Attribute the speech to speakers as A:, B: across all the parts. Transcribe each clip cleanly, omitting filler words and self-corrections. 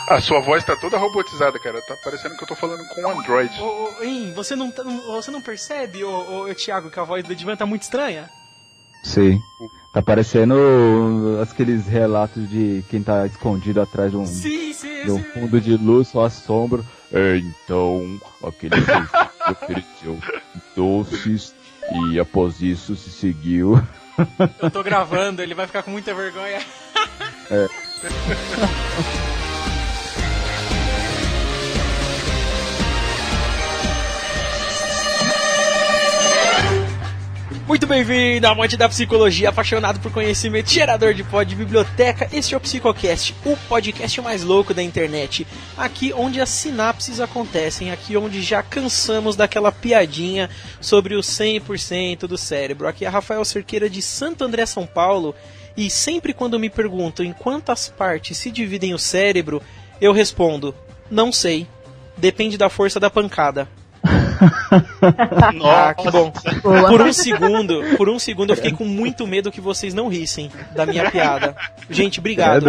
A: A sua voz tá toda robotizada, cara. Tá parecendo que eu tô falando com um Android.
B: Você não percebe, Thiago, que a voz do Edivan tá muito estranha?
C: Sim. Tá parecendo aqueles relatos de quem tá escondido atrás de um fundo de luz, só a sombra. Então, aquele ofereceu doces e após isso se seguiu.
B: Eu tô gravando, ele vai ficar com muita vergonha. Muito bem-vindo, amante da psicologia, apaixonado por conhecimento, gerador de pod, biblioteca. Este é o Psicocast, o podcast mais louco da internet. Aqui onde as sinapses acontecem, aqui onde já cansamos daquela piadinha sobre o 100% do cérebro. Aqui é Rafael Cerqueira de Santo André, São Paulo. E sempre quando me perguntam em quantas partes se dividem o cérebro, eu respondo, não sei, depende da força da pancada.
A: Nossa.
B: Que bom. Por um segundo eu fiquei com muito medo que vocês não rissem da minha piada. Gente, obrigado.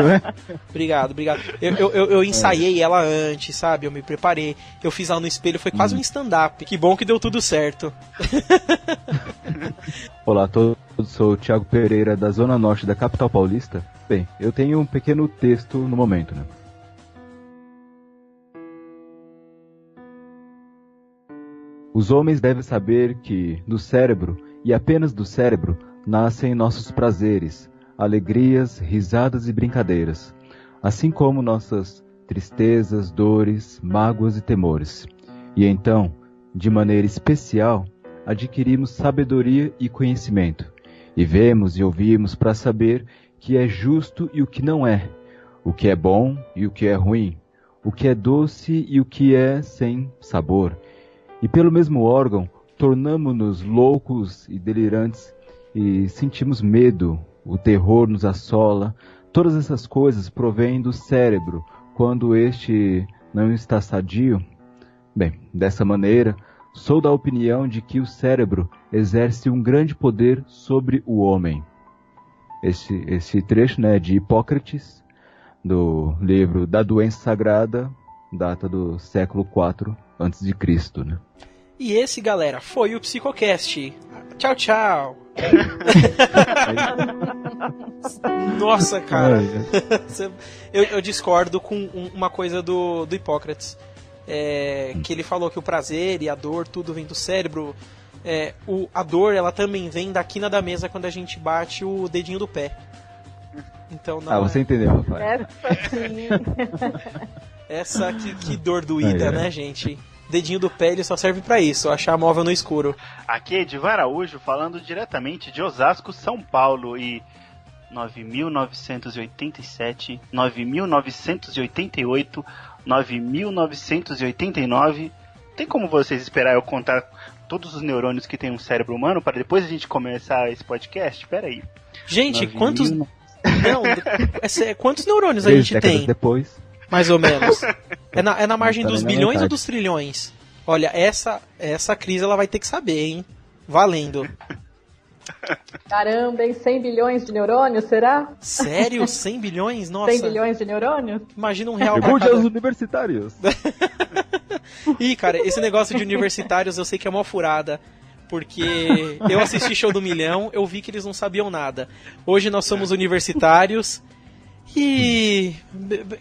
B: Obrigado. Eu ensaiei ela antes, sabe? Eu me preparei. Eu fiz ela no espelho, foi quase um stand-up. Que bom que deu tudo certo.
C: Olá a todos, sou o Thiago Pereira da Zona Norte da capital paulista. Bem, eu tenho um pequeno texto no momento, né? Os homens devem saber que, do cérebro, e apenas do cérebro, nascem nossos prazeres, alegrias, risadas e brincadeiras, assim como nossas tristezas, dores, mágoas e temores. E então, de maneira especial, adquirimos sabedoria e conhecimento, e vemos e ouvimos para saber que é justo e o que não é, o que é bom e o que é ruim, o que é doce e o que é sem sabor. E pelo mesmo órgão, tornamo-nos loucos e delirantes e sentimos medo, o terror nos assola. Todas essas coisas provêm do cérebro, quando este não está sadio. Bem, dessa maneira, sou da opinião de que o cérebro exerce um grande poder sobre o homem. Esse trecho, né, de Hipócrates, do livro Da Doença Sagrada, data do século IV a.C., né?
B: E esse, galera, foi o Psicocast. Tchau, tchau. Nossa, cara. Eu discordo com uma coisa do Hipócrates. Que ele falou que o prazer e a dor, tudo vem do cérebro. A dor, ela também vem da quina da mesa quando a gente bate o dedinho do pé. Então, não
C: você entendeu, Rafael.
B: Essa que dor doída, né, gente? Dedinho do pé, ele só serve pra isso, achar móvel no escuro.
D: Aqui é Edivan Araújo, falando diretamente de Osasco, São Paulo, e 9.987, 9.988, 9.989. Tem como vocês esperar eu contar todos os neurônios que tem um cérebro humano para depois a gente começar esse podcast? Pera aí.
B: Gente, quantos neurônios a gente tem?
C: Depois.
B: Mais ou menos. É na margem dos bilhões ou dos trilhões? Olha, essa crise ela vai ter que saber, hein? Valendo.
E: Caramba, hein? 100 bilhões de neurônios, será?
B: Sério? 100 bilhões? Nossa.
E: 100 bilhões de neurônios?
B: Imagina R$1 pra
C: Pergunte
B: cada...
C: aos universitários.
B: Ih, cara, esse negócio de universitários eu sei que é mó furada. Porque eu assisti Show do Milhão, eu vi que eles não sabiam nada. Hoje nós somos universitários... E...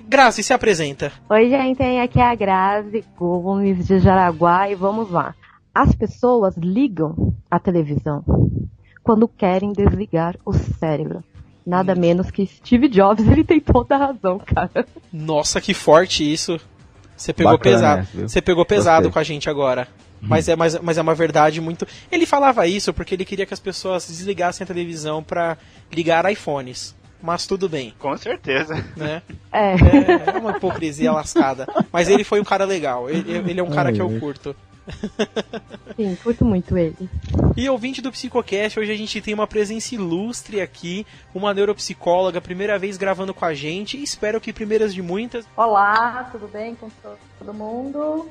B: Grazi, se apresenta.
F: Oi, gente, aqui é a Grazi Gomes de Jaraguá e vamos lá. As pessoas ligam a televisão quando querem desligar o cérebro. Nada menos que Steve Jobs, ele tem toda a razão, cara.
B: Nossa, que forte isso. Você pegou bacana, pesado. Você pegou pesado com a gente agora. Mas é uma verdade muito... Ele falava isso porque ele queria que as pessoas desligassem a televisão para ligar iPhones. Mas tudo bem.
D: Com certeza.
B: Né? É uma hipocrisia lascada. Mas ele foi um cara legal. Ele é um cara que eu curto.
F: Sim, curto muito ele.
B: E ouvinte do Psicocast, hoje a gente tem uma presença ilustre aqui, uma neuropsicóloga, primeira vez gravando com a gente. Espero que primeiras de muitas.
E: Olá, tudo bem com todo mundo?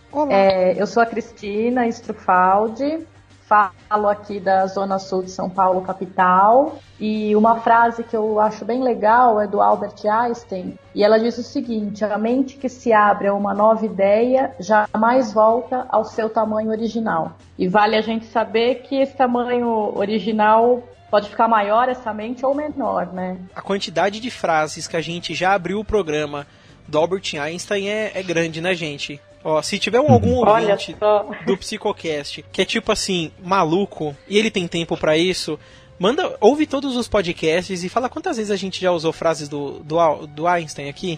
B: Olá.
E: Eu sou a Cristina Strufaldi. Falo aqui da Zona Sul de São Paulo, capital. E uma frase que eu acho bem legal é do Albert Einstein. E ela diz o seguinte: a mente que se abre a uma nova ideia jamais volta ao seu tamanho original. E vale a gente saber que esse tamanho original pode ficar maior, essa mente, ou menor, né?
B: A quantidade de frases que a gente já abriu o programa do Albert Einstein é grande, né, gente? Ó, se tiver algum ouvinte do Psicocast que é tipo assim, maluco, e ele tem tempo pra isso, ouve todos os podcasts e fala quantas vezes a gente já usou frases do Einstein aqui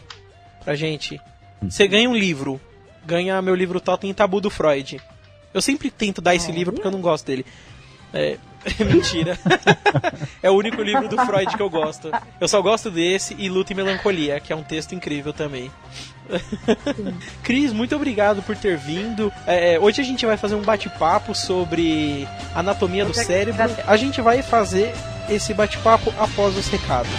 B: pra gente. Você ganha um livro, ganha meu livro Totem e Tabu do Freud. Eu sempre tento dar esse livro porque eu não gosto dele. É mentira. É o único livro do Freud que eu gosto. Eu só gosto desse e Luta e Melancolia, que é um texto incrível também. Cris, muito obrigado por ter vindo. Hoje a gente vai fazer um bate-papo sobre anatomia do cérebro. A gente vai fazer esse bate-papo após os recados.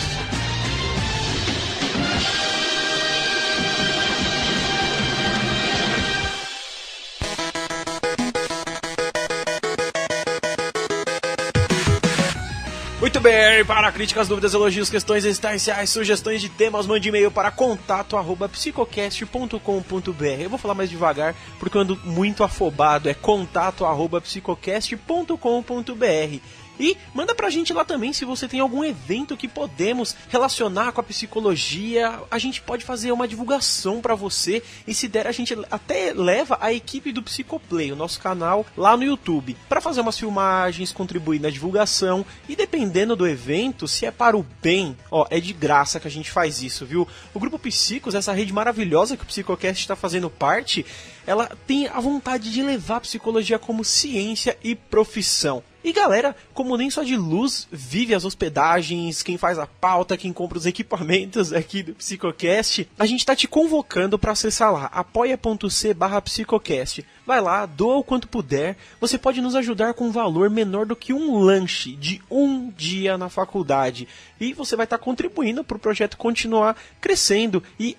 B: Muito bem, para críticas, dúvidas, elogios, questões existenciais, sugestões de temas, mande e-mail para contato@psicocast.com.br. Eu vou falar mais devagar porque eu ando muito afobado, é contato@psicocast.com.br. E manda pra gente lá também se você tem algum evento que podemos relacionar com a psicologia. A gente pode fazer uma divulgação pra você e se der a gente até leva a equipe do Psicoplay, o nosso canal lá no YouTube, pra fazer umas filmagens, contribuir na divulgação e dependendo do evento, se é para o bem, é de graça que a gente faz isso, viu? O Grupo Psicos, essa rede maravilhosa que o Psicocast está fazendo parte, ela tem a vontade de levar a psicologia como ciência e profissão. E galera, como nem só de luz vive as hospedagens, quem faz a pauta, quem compra os equipamentos aqui do Psicocast, a gente tá te convocando para acessar lá, apoia.c/psicocast. Vai lá, doa o quanto puder, você pode nos ajudar com um valor menor do que um lanche de um dia na faculdade. E você vai estar contribuindo para o projeto continuar crescendo. E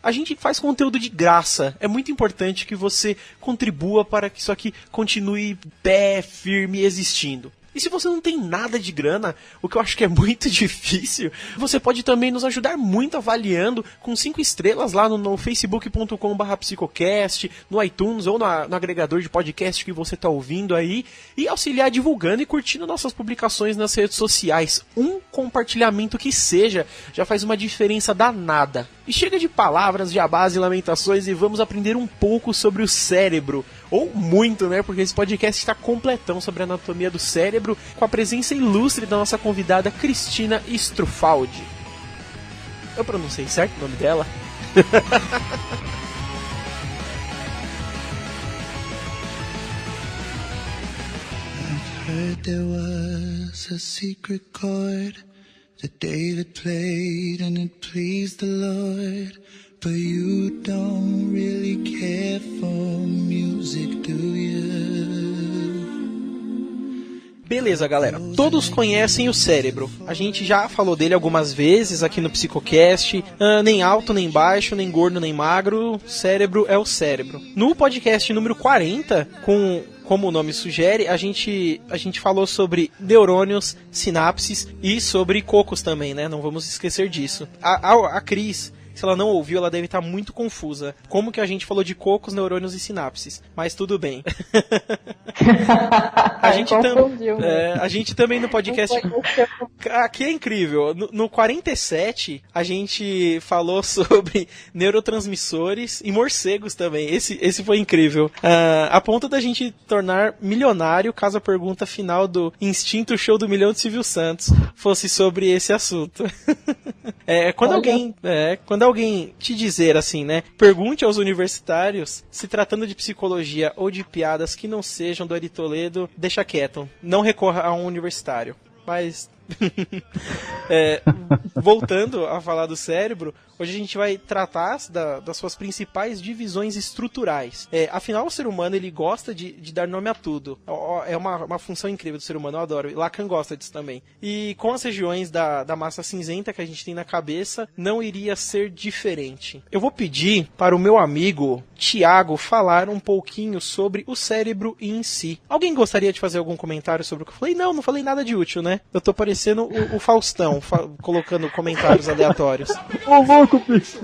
B: a gente faz conteúdo de graça. É muito importante que você contribua para que isso aqui continue pé, firme, existindo. E se você não tem nada de grana, o que eu acho que é muito difícil, você pode também nos ajudar muito avaliando com 5 estrelas lá no facebook.com/psicocast, no iTunes ou no agregador de podcast que você está ouvindo aí, e auxiliar divulgando e curtindo nossas publicações nas redes sociais. Um compartilhamento que seja já faz uma diferença danada. E chega de palavras, jabás e lamentações e vamos aprender um pouco sobre o cérebro. Ou muito, né? Porque esse podcast está completão sobre a anatomia do cérebro, com a presença ilustre da nossa convidada Cristina Strufaldi. Eu pronunciei certo o nome dela?
G: I've heard there was a secret chord that David played and it pleased the Lord. But you don't really care for music, do you?
B: Beleza, galera. Todos conhecem o cérebro. A gente já falou dele algumas vezes aqui no Psicocast. Nem alto, nem baixo, nem gordo, nem magro. Cérebro é o cérebro. No podcast número 40, como o nome sugere, a gente falou sobre neurônios, sinapses e sobre cocos também, né? Não vamos esquecer disso. A Cris, se ela não ouviu, ela deve estar muito confusa. Como que a gente falou de cocos, neurônios e sinapses? Mas tudo bem. A gente também no podcast... Aqui é incrível. No 47, a gente falou sobre neurotransmissores e morcegos também. Esse foi incrível. A ponto da gente tornar milionário caso a pergunta final do Instinto Show do Milhão de Silvio Santos fosse sobre esse assunto. Quando alguém te dizer assim, né? Pergunte aos universitários se tratando de psicologia ou de piadas que não sejam do Ari Toledo, deixa quieto. Não recorra a um universitário. Mas Voltando a falar do cérebro, hoje a gente vai tratar das suas principais divisões estruturais. Afinal, o ser humano ele gosta de dar nome a tudo. É uma função incrível do ser humano, eu adoro. E Lacan gosta disso também. E com as regiões da massa cinzenta que a gente tem na cabeça, não iria ser diferente. Eu vou pedir para o meu amigo Tiago falar um pouquinho sobre o cérebro em si. Alguém gostaria de fazer algum comentário sobre o que eu falei? Não falei nada de útil, né? Eu tô parecendo o Faustão, colocando comentários aleatórios.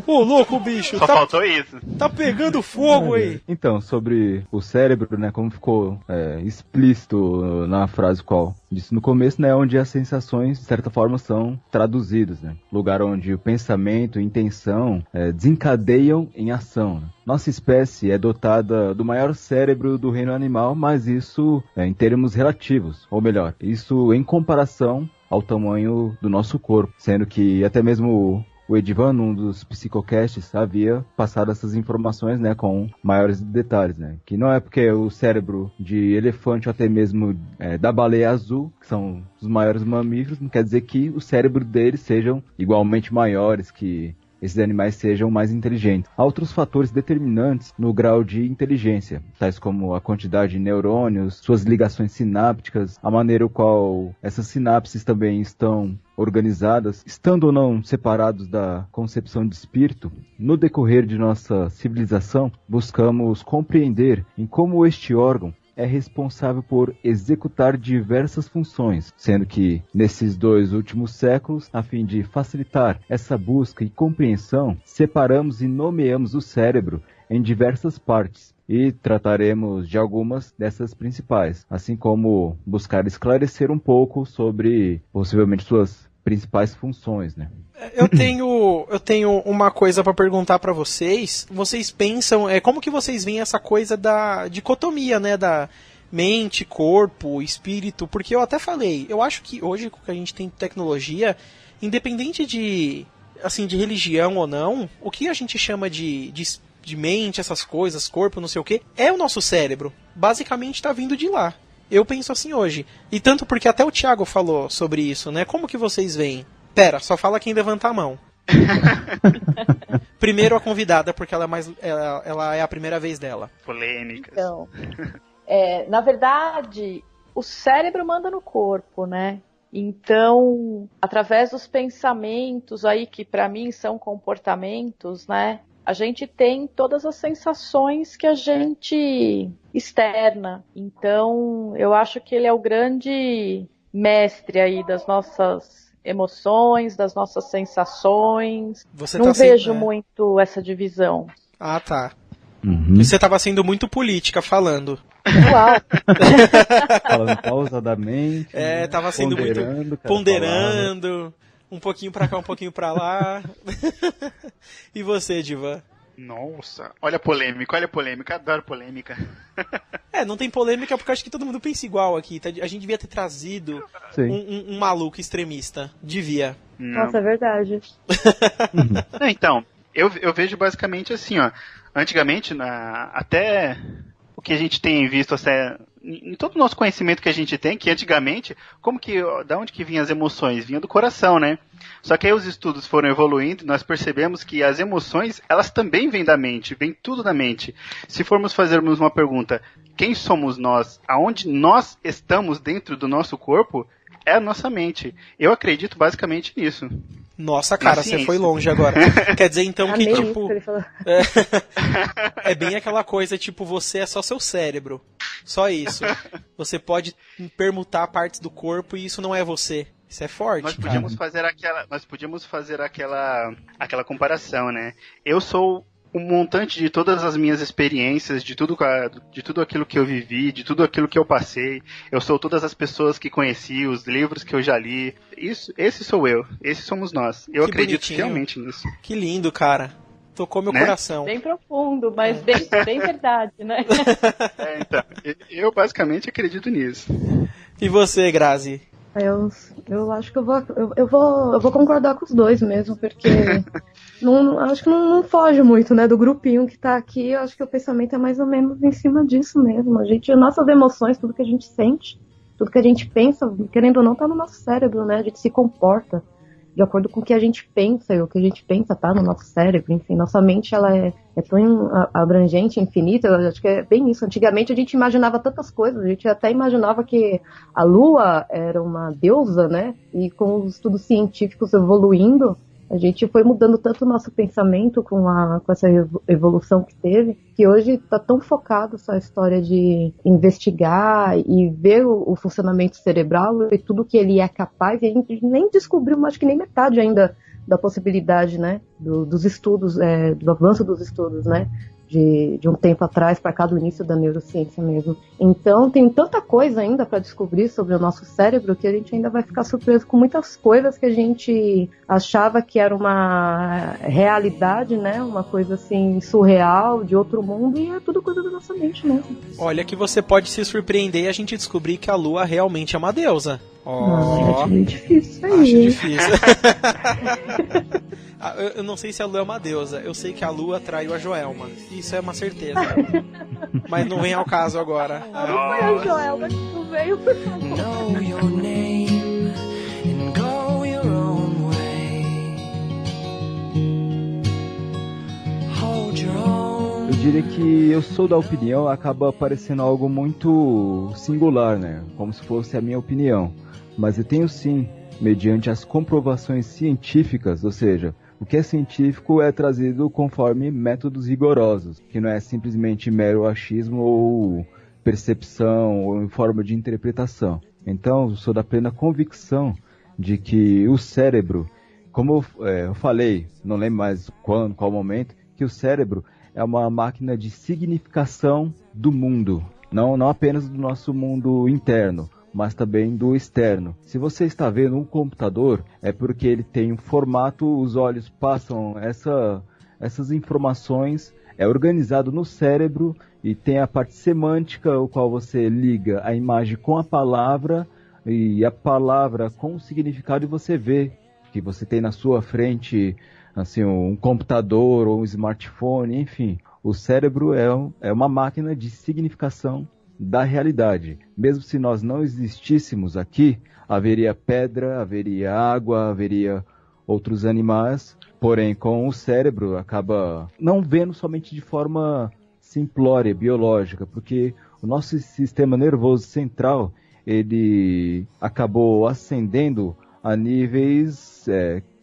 B: Ô, louco, bicho!
D: Só faltou isso.
B: Tá pegando fogo aí!
C: Então, sobre o cérebro, né, como ficou explícito na frase qual disse no começo, né, onde as sensações, de certa forma, são traduzidas, né? Lugar onde o pensamento e intenção desencadeiam em ação, né? Nossa espécie é dotada do maior cérebro do reino animal, mas isso em termos relativos, ou melhor, isso em comparação ao tamanho do nosso corpo, sendo que até mesmo o Edivan, num dos psicocasts, havia passado essas informações, né, com maiores detalhes, né, que não é porque o cérebro de elefante ou até mesmo da baleia azul, que são os maiores mamíferos, não quer dizer que o cérebro deles sejam igualmente maiores, que esses animais sejam mais inteligentes. Há outros fatores determinantes no grau de inteligência, tais como a quantidade de neurônios, suas ligações sinápticas, a maneira qual essas sinapses também estão organizadas, estando ou não separados da concepção de espírito. No decorrer de nossa civilização, buscamos compreender em como este órgão é responsável por executar diversas funções, sendo que, nesses 2 últimos séculos, a fim de facilitar essa busca e compreensão, separamos e nomeamos o cérebro em diversas partes, e trataremos de algumas dessas principais, assim como buscar esclarecer um pouco sobre, possivelmente, suas principais funções, né?
B: Eu tenho uma coisa pra perguntar pra vocês. Vocês pensam, como que vocês veem essa coisa da dicotomia, né, da mente, corpo, espírito? Porque eu até falei, eu acho que hoje que a gente tem tecnologia, independente de religião ou não, o que a gente chama de mente, essas coisas, corpo, não sei o que, é o nosso cérebro. Basicamente tá vindo de lá. Eu penso assim hoje. E tanto porque até o Thiago falou sobre isso, né? Como que vocês veem? Pera, só fala quem levanta a mão. Primeiro a convidada, porque ela é a primeira vez dela.
D: Polêmicas.
E: Então, na verdade, o cérebro manda no corpo, né? Então, através dos pensamentos aí, que pra mim são comportamentos, né? A gente tem todas as sensações que a gente externa. Então, eu acho que ele é o grande mestre aí das nossas emoções, das nossas sensações. Não vejo muito essa divisão.
B: Ah, tá.
C: Uhum.
B: Você estava sendo muito política falando.
E: Uau!
C: Falando pausadamente.
B: Tava sendo muito ponderando. Um pouquinho pra cá, um pouquinho pra lá. E você, Diva?
D: Nossa, olha a polêmica, adoro polêmica.
B: Não tem polêmica porque eu acho que todo mundo pensa igual aqui. A gente devia ter trazido um maluco extremista. Devia.
D: Não.
E: Nossa, é verdade.
D: Então, eu vejo basicamente assim, ó. Antigamente, até o que a gente tem visto em todo o nosso conhecimento que a gente tem, que antigamente, da onde que vinham as emoções? Vinha do coração, né? Só que aí os estudos foram evoluindo e nós percebemos que as emoções, elas também vêm da mente, vem tudo da mente. Se formos fazermos uma pergunta, quem somos nós? Aonde nós estamos dentro do nosso corpo? É a nossa mente. Eu acredito basicamente nisso.
B: Nossa, cara, você foi longe agora. Quer dizer, então, que, tipo... É bem aquela coisa, tipo, você é só seu cérebro. Só isso. Você pode permutar partes do corpo e isso não é você. Isso é forte,
D: nós podíamos fazer aquela comparação, né? Eu sou um montante de todas as minhas experiências, de tudo aquilo que eu vivi, de tudo aquilo que eu passei. Eu sou todas as pessoas que conheci, os livros que eu já li. Esse sou eu, esses somos nós. Eu
B: que
D: acredito
B: bonitinho.
D: realmente nisso.
B: Que lindo, cara. Tocou meu coração.
E: Bem profundo, mas bem verdade, né?
D: Então, eu basicamente acredito nisso.
B: E você, Grazi?
F: Eu acho que eu vou concordar com os dois mesmo, porque acho que não foge muito, né, do grupinho que tá aqui. Eu acho que o pensamento é mais ou menos em cima disso mesmo. Nossas emoções, tudo que a gente sente, tudo que a gente pensa, querendo ou não, tá no nosso cérebro, né? A gente se comporta de acordo com o que a gente pensa, e o que a gente pensa tá no nosso cérebro, enfim, nossa mente ela é tão abrangente, infinita, eu acho que é bem isso. Antigamente a gente imaginava tantas coisas, a gente até imaginava que a Lua era uma deusa, né? E com os estudos científicos evoluindo, a gente foi mudando tanto o nosso pensamento com essa evolução que teve, que hoje está tão focado essa história de investigar e ver o funcionamento cerebral e tudo que ele é capaz, e a gente nem descobriu, acho que nem metade ainda da possibilidade, né, dos estudos, do avanço dos estudos, né, de um tempo atrás para cá, do início da neurociência mesmo. Então tem tanta coisa ainda para descobrir sobre o nosso cérebro que a gente ainda vai ficar surpreso com muitas coisas que a gente achava que era uma realidade, né, uma coisa assim surreal, de outro mundo, e é tudo coisa da nossa mente mesmo.
B: Olha que você pode se surpreender e a gente descobrir que a Lua realmente é uma deusa.
F: Acho meio difícil aí.
B: Acho difícil. Eu não sei se a Lua é uma deusa. Eu sei que a Lua traiu a Joelma. Isso é uma certeza. Mas não vem ao caso agora.
F: Não foi a Joelma que tu veio, por favor.
G: Know your name and go your own way. Hold your own.
C: Eu diria que eu sou da opinião, acaba parecendo algo muito singular, né? Como se fosse a minha opinião. Mas eu tenho sim, mediante as comprovações científicas, ou seja, o que é científico é trazido conforme métodos rigorosos, que não é simplesmente mero achismo ou percepção ou em forma de interpretação. Então, eu sou da plena convicção de que o cérebro, como eu falei, não lembro mais quando, qual momento, que o cérebro é uma máquina de significação do mundo, não apenas do nosso mundo interno, mas também do externo. Se você está vendo um computador, é porque ele tem um formato, os olhos passam essas informações, é organizado no cérebro e tem a parte semântica, o qual você liga a imagem com a palavra e a palavra com o significado, e você vê que você tem na sua frente assim, um computador ou um smartphone, enfim. O cérebro é uma máquina de significação da realidade. Mesmo se nós não existíssemos aqui, haveria pedra, haveria água, haveria outros animais, porém com o cérebro acaba não vendo somente de forma simplória, biológica, porque o nosso sistema nervoso central, ele acabou ascendendo a níveis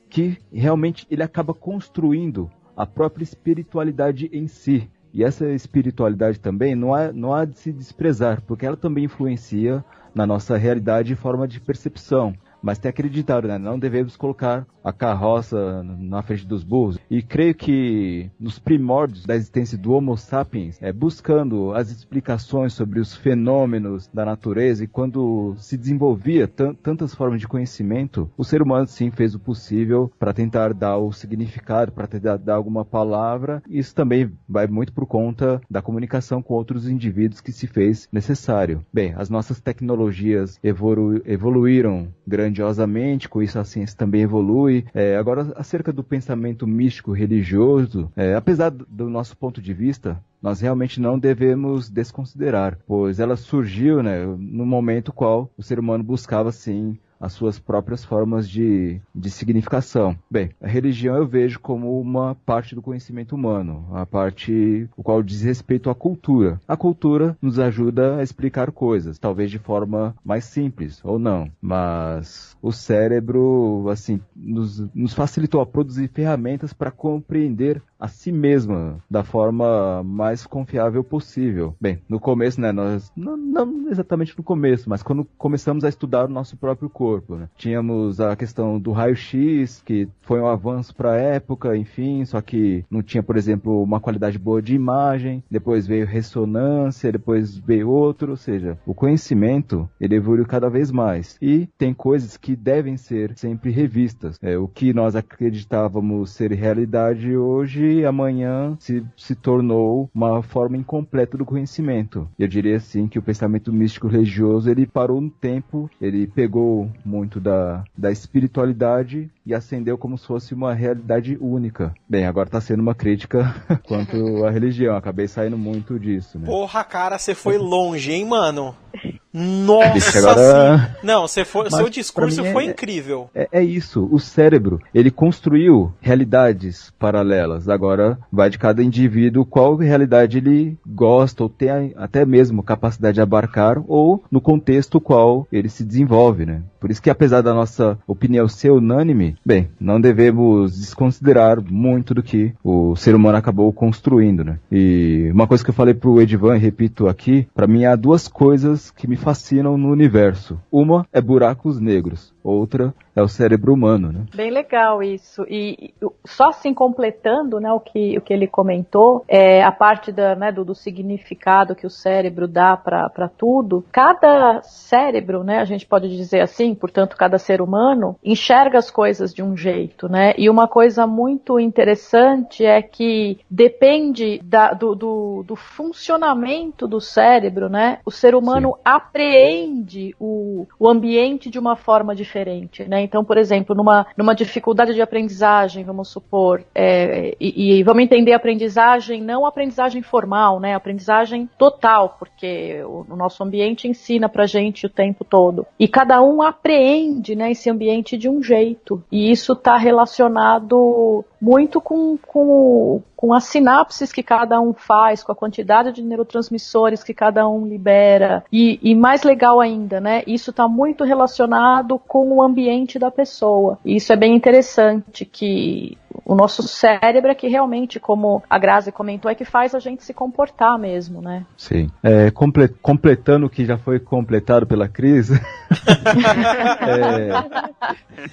C: que realmente ele acaba construindo a própria espiritualidade em si. E essa espiritualidade também não há de se desprezar, porque ela também influencia na nossa realidade e forma de percepção. Mas tem acreditado, né? Não devemos colocar a carroça na frente dos burros. E creio que nos primórdios da existência do Homo sapiens, buscando as explicações sobre os fenômenos da natureza, e quando se desenvolvia tantas formas de conhecimento, o ser humano sim fez o possível para tentar dar o significado, para tentar dar alguma palavra. Isso também vai muito por conta da comunicação com outros indivíduos que se fez necessário. Bem, as nossas tecnologias evoluíram grandiosamente, com isso a ciência também evolui. Agora, acerca do pensamento místico religioso, apesar do nosso ponto de vista, nós realmente não devemos desconsiderar, pois ela surgiu, né, no momento qual o ser humano buscava, sim, as suas próprias formas de significação. Bem, a religião eu vejo como uma parte do conhecimento humano, a parte o qual diz respeito à cultura. A cultura nos ajuda a explicar coisas, talvez de forma mais simples ou não, mas o cérebro, assim, nos facilitou a produzir ferramentas para compreender a si mesma da forma mais confiável possível. Bem, no começo, né, nós não exatamente no começo, mas quando começamos a estudar o nosso próprio corpo, né, tínhamos a questão do raio-x, que foi um avanço para a época, enfim, só que não tinha, por exemplo, uma qualidade boa de imagem. Depois veio ressonância, depois veio outro, ou seja, o conhecimento ele evoluiu cada vez mais e tem coisas que devem ser sempre revistas. O que nós acreditávamos ser realidade hoje, amanhã se tornou uma forma incompleta do conhecimento. Eu diria assim que o pensamento místico religioso ele parou no tempo, ele pegou muito da espiritualidade e acendeu como se fosse uma realidade única. Bem, agora tá sendo uma crítica quanto à religião, acabei saindo muito disso, né?
B: Porra, cara, você foi longe, hein, mano? Nossa,
C: agora...
B: sim. Não, seu discurso
C: pra mim
B: foi incrível.
C: É isso, o cérebro, ele construiu realidades paralelas. Agora vai de cada indivíduo qual realidade ele gosta ou tem até mesmo capacidade de abarcar ou no contexto qual ele se desenvolve, né? Por isso que apesar da nossa opinião ser unânime, bem, não devemos desconsiderar muito do que o ser humano acabou construindo, né? E uma coisa que eu falei pro Edivan e repito aqui, pra mim há duas coisas que me fascinam no universo. Uma é buracos negros, outra é o cérebro humano, né?
E: Bem legal isso. E só assim completando, né, o que ele comentou, a parte do significado que o cérebro dá para tudo. Cada cérebro, né, a gente pode dizer assim, portanto, cada ser humano enxerga as coisas de um jeito, né? E uma coisa muito interessante é que depende do funcionamento do cérebro, né? O ser humano apreende o ambiente de uma forma diferente, né? Então, por exemplo, numa dificuldade de aprendizagem, vamos supor, e vamos entender a aprendizagem, não a aprendizagem formal, né? A aprendizagem total, porque o nosso ambiente ensina pra gente o tempo todo. E cada um apreende, né, esse ambiente de um jeito. E isso está relacionado muito com as sinapses que cada um faz, com a quantidade de neurotransmissores que cada um libera. E mais legal ainda, né? Isso está muito relacionado com o ambiente da pessoa. E isso é bem interessante, que o nosso cérebro é que realmente, como a Grazi comentou, é que faz a gente se comportar mesmo, né?
C: Sim. Completando o que já foi completado pela Cris,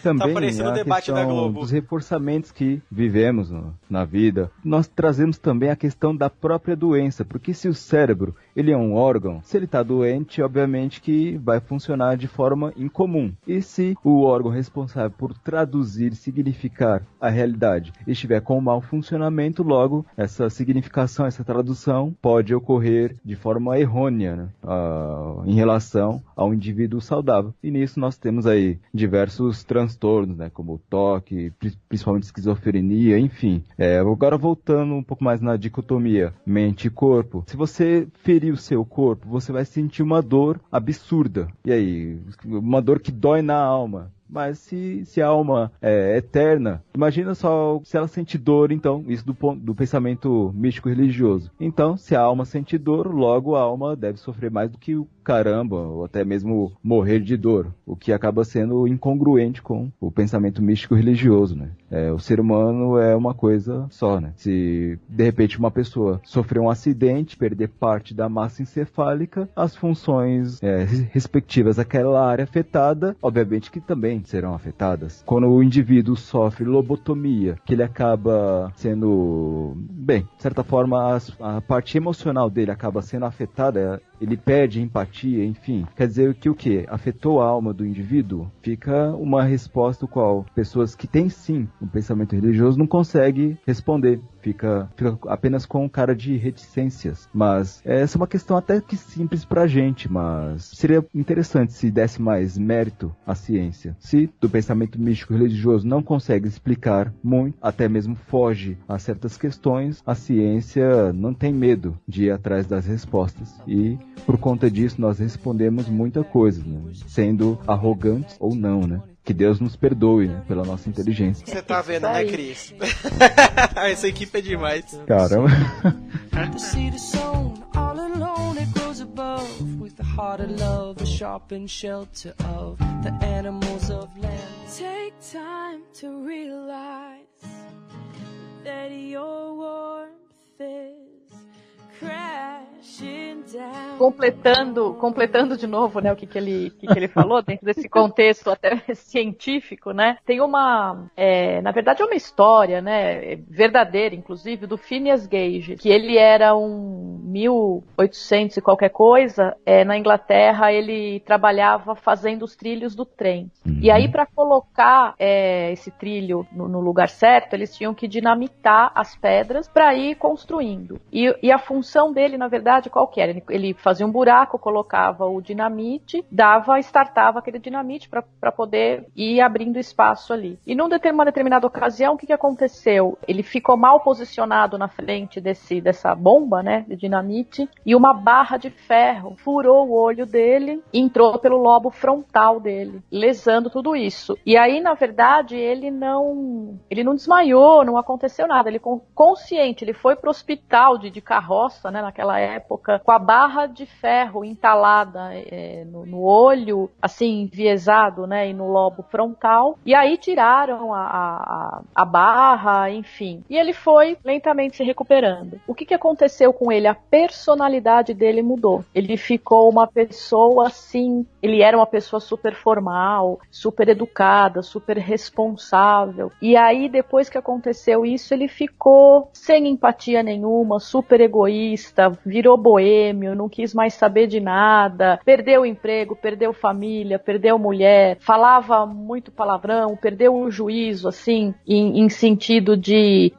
C: também
B: tá parecendo o debate da Globo.
C: Dos reforçamentos que vivemos na vida, nós trazemos também a questão da própria doença, porque se o cérebro ele é um órgão, se ele está doente, obviamente que vai funcionar de forma incomum. E se o órgão responsável por traduzir, significar a realidade estiver com mau funcionamento, logo essa significação, essa tradução pode ocorrer de forma errônea, né? Em relação ao indivíduo saudável. E nisso nós temos aí diversos transtornos, né? Como o toque, principalmente esquizofrenia, enfim. Agora voltando um pouco mais na dicotomia mente e corpo, se você ferir o seu corpo, você vai sentir uma dor absurda. E aí, uma dor que dói na alma. Mas se a alma é eterna, imagina só se ela sente dor, então, isso do pensamento místico religioso. Então, se a alma sente dor, logo a alma deve sofrer mais do que o caramba, ou até mesmo morrer de dor, o que acaba sendo incongruente com o pensamento místico religioso, né? O ser humano é uma coisa só, né? Se, de repente, uma pessoa sofrer um acidente, perder parte da massa encefálica, as funções respectivas daquela área afetada, obviamente que também serão afetadas. Quando o indivíduo sofre lobotomia, que ele acaba sendo, bem, de certa forma, a parte emocional dele acaba sendo afetada, ele perde empatia, enfim. Quer dizer que o que? Afetou a alma do indivíduo? Fica uma resposta qual pessoas que têm sim um pensamento religioso não conseguem responder. Fica apenas com cara de reticências. Mas essa é uma questão até que simples pra gente, mas seria interessante se desse mais mérito à ciência. Se do pensamento místico religioso não consegue explicar muito, até mesmo foge a certas questões, a ciência não tem medo de ir atrás das respostas. E por conta disso nós respondemos muita coisa, né? Sendo arrogantes ou não, né? Que Deus nos perdoe, né, pela nossa inteligência.
B: Você tá vendo, né, Cris? Essa equipe é demais.
C: Caramba.
G: Take time to realize that your warmth is crashing down.
E: Completando de novo, né, o que ele falou, dentro desse contexto até científico, né, tem na verdade é uma história, né, verdadeira, inclusive, do Phineas Gage, que ele era um 1800 e qualquer coisa, na Inglaterra ele trabalhava fazendo os trilhos do trem. E aí, para colocar esse trilho no lugar certo, eles tinham que dinamitar as pedras para ir construindo. E a função dele, na verdade, qual que era? Ele ele fazia um buraco, colocava o dinamite, startava aquele dinamite para poder ir abrindo espaço ali. E numa determinada ocasião, o que aconteceu? Ele ficou mal posicionado na frente dessa bomba, né, de dinamite, e uma barra de ferro furou o olho dele e entrou pelo lobo frontal dele, lesando tudo isso. E aí, na verdade, ele não desmaiou, não aconteceu nada. Ele consciente, ele foi pro hospital de carroça, né, naquela época, com a barra de ferro entalada no olho, assim, enviesado, né, e no lobo frontal. E aí tiraram a barra, enfim. E ele foi lentamente se recuperando. O que aconteceu com ele? A personalidade dele mudou. Ele ficou uma pessoa assim, ele era uma pessoa super formal, super educada, super responsável. E aí, depois que aconteceu isso, ele ficou sem empatia nenhuma, super egoísta, virou boêmio, não quis mais saber de nada, perdeu o emprego, perdeu família, perdeu mulher, falava muito palavrão, perdeu o juízo, assim, em sentido de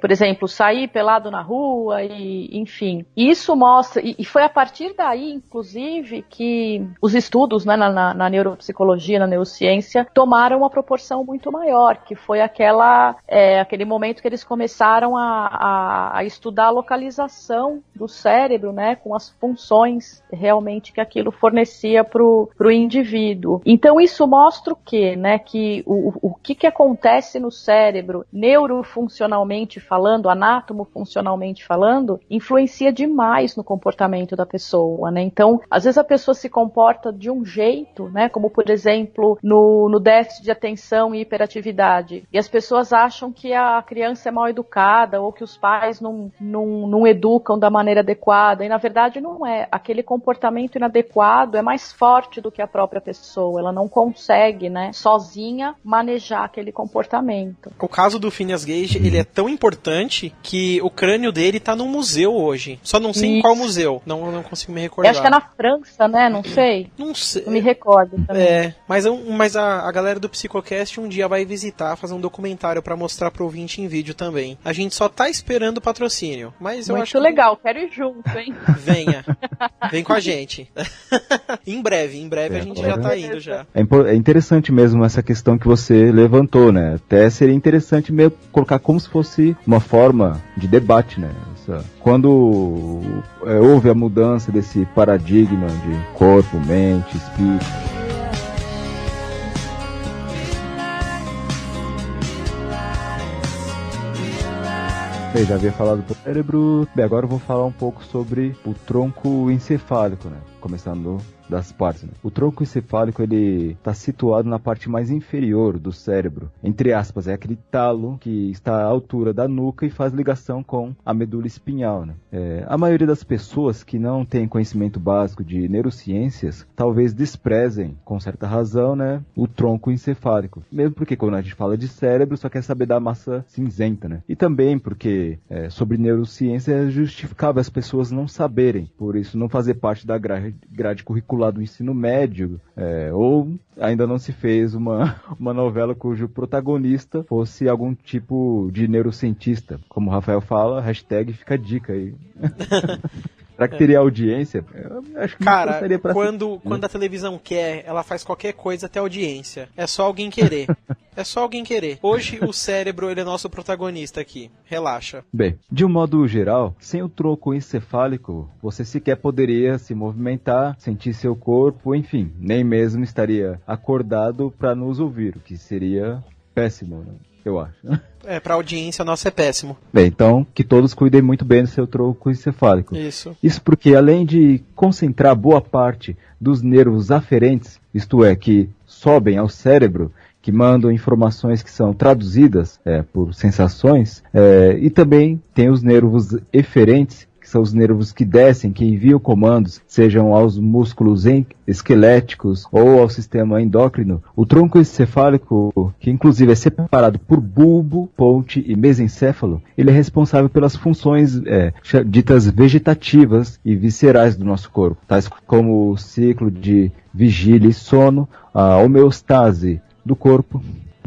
E: por exemplo, sair pelado na rua, e enfim. Isso mostra, e foi a partir daí, inclusive, que os estudos, né, na neuropsicologia, na neurociência, tomaram uma proporção muito maior, que foi aquele momento que eles começaram a estudar a localização do cérebro, né, com as funções realmente que aquilo fornecia pro indivíduo. Então isso mostra o quê? Né, que o que acontece no cérebro, neurofuncionalmente falando, anatomofuncionalmente falando, influencia demais no comportamento da pessoa, né? Então, às vezes a pessoa se comporta de um jeito, né, como por exemplo no déficit de atenção e hiperatividade, e as pessoas acham que a criança é mal educada ou que os pais não educam da maneira adequada, e na verdade não é. Aquele comportamento inadequado é mais forte do que a própria pessoa, ela não consegue, né, sozinha manejar aquele comportamento.
B: O caso do Phineas Gage, ele é tão importante que o crânio dele tá num museu hoje, só não sei em qual museu, não consigo me recordar.
E: Eu acho que é na França, né, não sei.
B: Não sei.
E: Não me recordo também.
B: Mas a galera do Psicocast um dia vai visitar, fazer um documentário pra mostrar pro ouvinte em vídeo também. A gente só tá esperando o patrocínio, mas eu acho
E: muito legal, quero ir junto, hein?
B: Venha, vem com a gente. Em breve a gente já tá indo já.
C: É interessante mesmo essa questão que você levantou, né? Até seria interessante mesmo colocar como se fosse uma forma de debate, né? Quando houve a mudança desse paradigma de corpo, mente, espírito. Bem, já havia falado do cérebro. Bem, agora eu vou falar um pouco sobre o tronco encefálico, né? Começando das partes, né? O tronco encefálico, ele está situado na parte mais inferior do cérebro, entre aspas, é aquele talo que está à altura da nuca e faz ligação com a medula espinhal, né? A maioria das pessoas que não tem conhecimento básico de neurociências talvez desprezem, com certa razão, né, o tronco encefálico, mesmo porque quando a gente fala de cérebro só quer saber da massa cinzenta, né? E também porque sobre neurociência é justificável as pessoas não saberem, por isso não fazer parte da grade curricular do ensino médio, ou ainda não se fez uma novela cujo protagonista fosse algum tipo de neurocientista. Como o Rafael fala, hashtag fica a dica aí. Será que teria audiência? Eu acho que
B: cara, quando a televisão quer, ela faz qualquer coisa até audiência. É só alguém querer. É só alguém querer. Hoje o cérebro, ele é nosso protagonista aqui. Relaxa.
C: Bem, de um modo geral, sem o tronco encefálico, você sequer poderia se movimentar, sentir seu corpo, enfim, nem mesmo estaria acordado para nos ouvir, o que seria péssimo, né? Eu acho.
B: Pra audiência nossa é péssimo.
C: Bem, então, que todos cuidem muito bem do seu tronco encefálico.
B: Isso
C: porque, além de concentrar boa parte dos nervos aferentes, isto é, que sobem ao cérebro, que mandam informações que são traduzidas por sensações, e também tem os nervos eferentes, que são os nervos que descem, que enviam comandos, sejam aos músculos esqueléticos ou ao sistema endócrino. O tronco encefálico, que inclusive é separado por bulbo, ponte e mesencéfalo, ele é responsável pelas funções ditas vegetativas e viscerais do nosso corpo, tais como o ciclo de vigília e sono, a homeostase do corpo,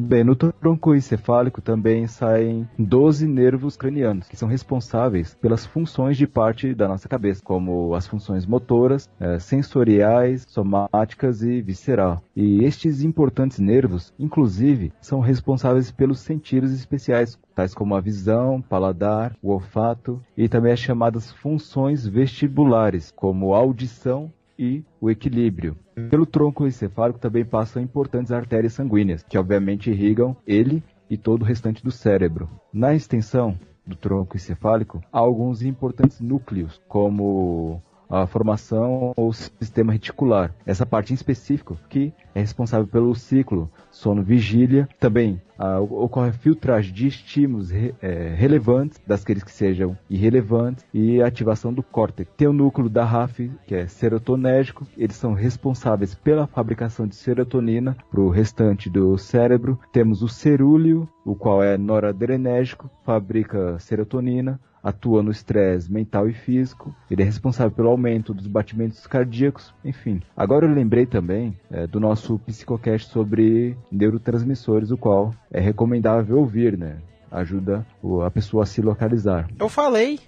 C: Bem, no tronco encefálico também saem 12 nervos cranianos, que são responsáveis pelas funções de parte da nossa cabeça, como as funções motoras, sensoriais, somáticas e visceral. E estes importantes nervos, inclusive, são responsáveis pelos sentidos especiais, tais como a visão, paladar, o olfato e também as chamadas funções vestibulares, como a audição e o equilíbrio. Pelo tronco encefálico também passam importantes artérias sanguíneas, que obviamente irrigam ele e todo o restante do cérebro. Na extensão do tronco encefálico, há alguns importantes núcleos, como a formação ou sistema reticular. Essa parte em específico que é responsável pelo ciclo sono-vigília. Também ocorre a filtragem de estímulos relevantes, daqueles que sejam irrelevantes, e a ativação do córtex. Tem o núcleo da RAF, que é serotonérgico. Eles são responsáveis pela fabricação de serotonina para o restante do cérebro. Temos o cerúleo, o qual é noradrenérgico, fabrica serotonina, atua no estresse mental e físico. Ele é responsável pelo aumento dos batimentos cardíacos, enfim. Agora eu lembrei também do nosso psicocast sobre neurotransmissores, o qual é recomendável ouvir, né? Ajuda a pessoa a se localizar.
B: Eu falei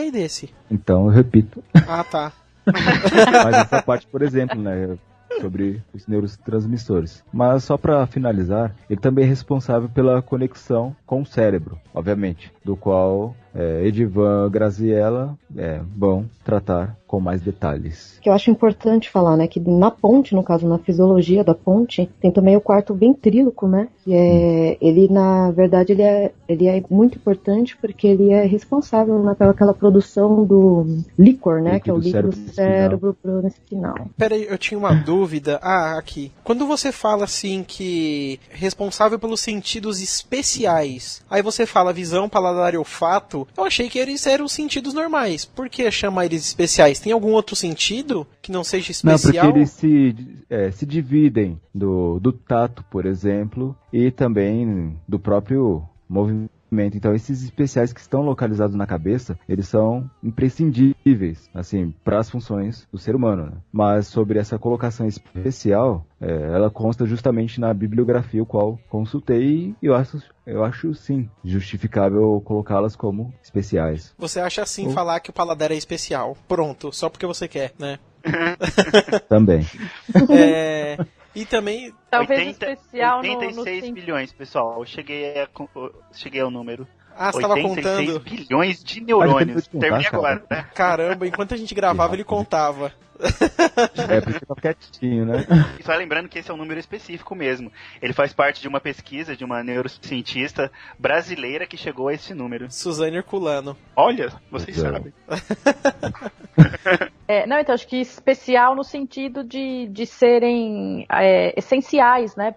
B: desse.
C: Então eu repito.
B: Ah, tá.
C: Mas essa parte, por exemplo, né? Sobre os neurotransmissores. Mas só para finalizar, ele também é responsável pela conexão com o cérebro, obviamente, do qual Edivan Graziella vão tratar com mais detalhes.
F: Que eu acho importante falar, né, que na ponte, no caso, na fisiologia da ponte, tem também o quarto ventríloco, né, que ele, na verdade, ele é muito importante porque ele é responsável pelaquela produção do líquor, né, que é o líquido do cérebro espinal.
B: Peraí, eu tinha uma dúvida. Aqui. Quando você fala assim que responsável pelos sentidos especiais, aí você fala visão, paladar e olfato, eu achei que eles eram sentidos normais. Por que chamar eles especiais? Tem algum outro sentido que não seja especial?
C: Não, porque eles se dividem do tato, por exemplo, e também do próprio movimento. Então, esses especiais que estão localizados na cabeça, eles são imprescindíveis, assim, para as funções do ser humano, né? Mas sobre essa colocação especial, ela consta justamente na bibliografia, o qual consultei, e eu acho sim justificável colocá-las como especiais.
B: Você acha assim falar que o paladar é especial? Pronto, só porque você quer, né?
C: Também.
B: E também...
E: Talvez especial
D: 86 bilhões, pessoal. Eu cheguei ao número.
B: Ah, você estava contando?
D: 86 bilhões de neurônios. Terminei agora, né?
B: Caramba, enquanto a gente gravava, ele contava.
C: Porque tá quietinho, né?
D: E só lembrando que esse é um número específico mesmo. Ele faz parte de uma pesquisa de uma neurocientista brasileira que chegou a esse número.
B: Suzane Herculano.
D: Olha, vocês sabem.
E: Não, então acho que especial no sentido de serem essenciais, né?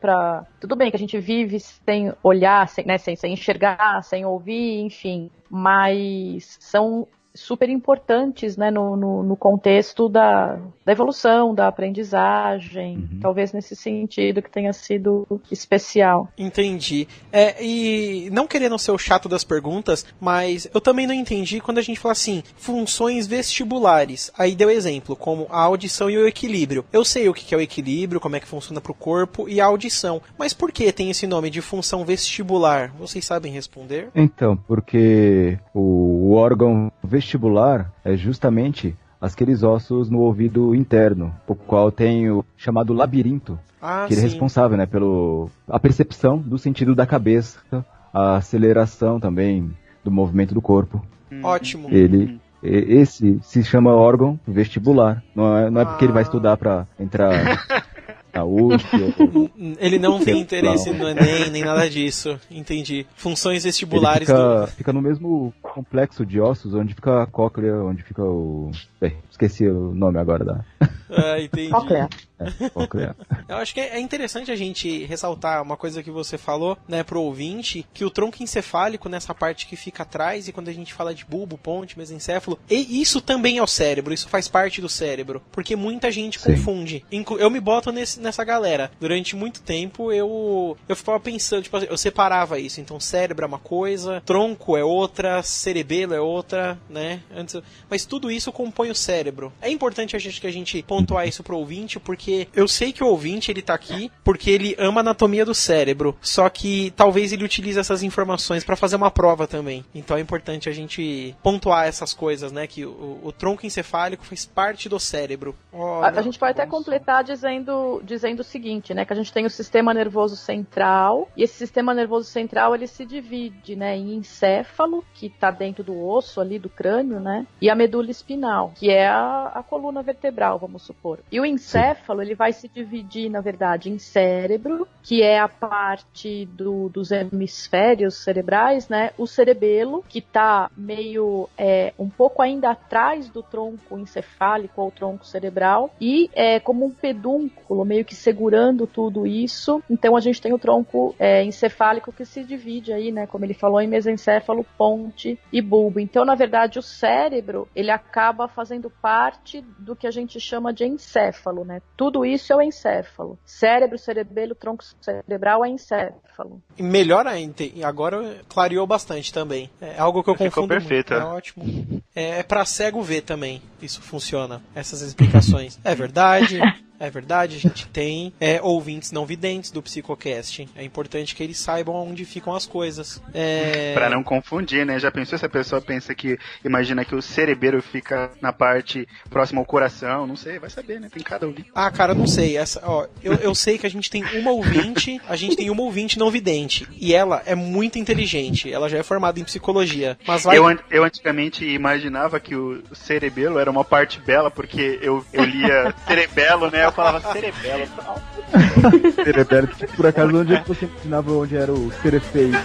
E: Tudo bem que a gente vive sem olhar, sem enxergar, sem ouvir, enfim. Mas são super importantes, né, no contexto da evolução, da aprendizagem, talvez nesse sentido que tenha sido especial.
B: Entendi. E não querendo ser o chato das perguntas, mas eu também não entendi quando a gente fala assim, funções vestibulares. Aí deu exemplo, como a audição e o equilíbrio. Eu sei o que é o equilíbrio, como é que funciona pro corpo e a audição. Mas por que tem esse nome de função vestibular? Vocês sabem responder?
C: Então, porque o órgão vestibular é justamente aqueles ossos no ouvido interno, o qual tem o chamado labirinto, que ele é responsável, né, pela percepção do sentido da cabeça, a aceleração também do movimento do corpo.
B: Ótimo.
C: Esse se chama órgão vestibular. Não é porque ele vai estudar para entrar na USP.
B: Ele não tem interesse no Enem, nem nada disso. Entendi. Funções vestibulares.
C: Fica no mesmo complexo de ossos, onde fica a cóclea, onde fica o... esqueci o nome agora
B: entendi.
C: Cóclea.
B: Eu acho que é interessante a gente ressaltar uma coisa que você falou, né, pro ouvinte, que o tronco encefálico, nessa parte que fica atrás, e quando a gente fala de bulbo, ponte, mesencéfalo, e isso também é o cérebro, isso faz parte do cérebro, porque muita gente confunde. Eu me boto nessa galera. Durante muito tempo eu ficava pensando, tipo, eu separava isso, então cérebro é uma coisa, tronco é outra, cerebelo é outra, né, mas tudo isso compõe o cérebro. É importante que a gente pontuar isso pro ouvinte, porque porque eu sei que o ouvinte, ele tá aqui porque ele ama a anatomia do cérebro, só que talvez ele utilize essas informações pra fazer uma prova também. Então é importante a gente pontuar essas coisas, né, que o tronco encefálico faz parte do cérebro.
E: A gente pode até completar dizendo o seguinte, né, que a gente tem o sistema nervoso central, e esse sistema nervoso central, ele se divide, né, em encéfalo, que está dentro do osso ali do crânio, né, e a medula espinal, que é a coluna vertebral, vamos supor. E o encéfalo, ele vai se dividir, na verdade, em cérebro, que é a parte dos hemisférios cerebrais, né, o cerebelo, que está meio, um pouco ainda atrás do tronco encefálico ou tronco cerebral, e como um pedúnculo, meio que segurando tudo isso. Então a gente tem o tronco encefálico que se divide aí, né, como ele falou, em mesencéfalo, ponte e bulbo. Então, na verdade, o cérebro, ele acaba fazendo parte do que a gente chama de encéfalo, né? Tudo isso é o encéfalo. Cérebro, cerebelo, tronco cerebral é encéfalo.
B: Melhor ainda, agora clareou bastante também. É algo que eu confundo
D: perfeito,
B: muito. É ótimo. É pra cego ver também, isso funciona, essas explicações. É verdade, a gente tem ouvintes não videntes do Psicocast. É importante que eles saibam onde ficam as coisas.
D: Pra não confundir, né? Já pensou se a pessoa imagina que o cerebelo fica na parte próxima ao coração? Não sei, vai saber, né? Tem cada ouvinte.
B: Ah, cara, não sei. Eu sei que a gente tem uma ouvinte não vidente. E ela é muito inteligente. Ela já é formada em psicologia. Mas
D: Eu antigamente imaginava que o cerebelo era uma parte bela, porque eu lia cerebelo, né? Eu falava cerebelo.
C: Cerebelo, por acaso, onde você imaginava onde era o cerefeito?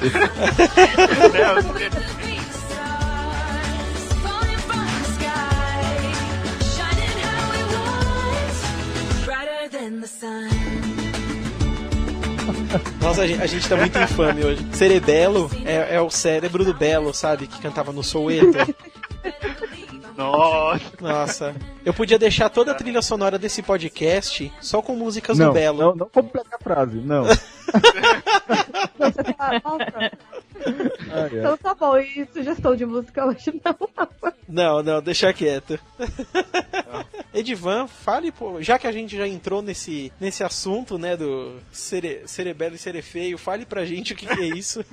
B: Nossa, a gente tá muito infame hoje. Cerebelo é o cérebro do Belo, sabe? Que cantava no Soueto. Nossa. Eu podia deixar toda a trilha sonora desse podcast só com músicas do Belo.
C: Não completa a frase, não.
F: Então tá bom, e sugestão de música hoje não.
B: Não, deixa quieto. Edivan, fale, pô, já que a gente já entrou nesse assunto, né, do cerebelo e cerefeio, fale pra gente o que é isso.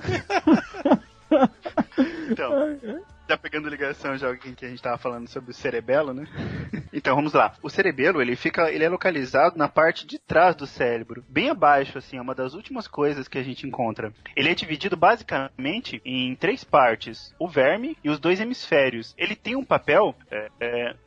D: Então, já pegando ligação já que a gente tava falando sobre o cerebelo, né? Então, vamos lá. O cerebelo, ele é localizado na parte de trás do cérebro, bem abaixo, assim, é uma das últimas coisas que a gente encontra. Ele é dividido basicamente em 3 partes, o verme e os 2 hemisférios. Ele tem um papel,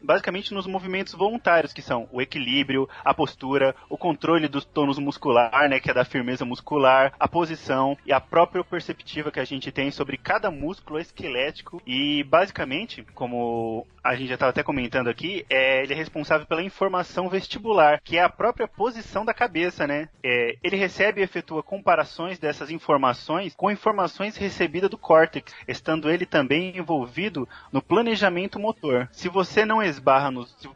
D: basicamente, nos movimentos voluntários, que são o equilíbrio, a postura, o controle dos tônus muscular, né, que é da firmeza muscular, a posição e a própria perceptiva que a gente tem sobre cada músculo esquelético. E, basicamente, como a gente já estava até comentando aqui, ele é responsável pela informação vestibular, que é a própria posição da cabeça, né? Ele recebe e efetua comparações dessas informações com informações recebidas do córtex, estando ele também envolvido no planejamento motor. Se você não esbarra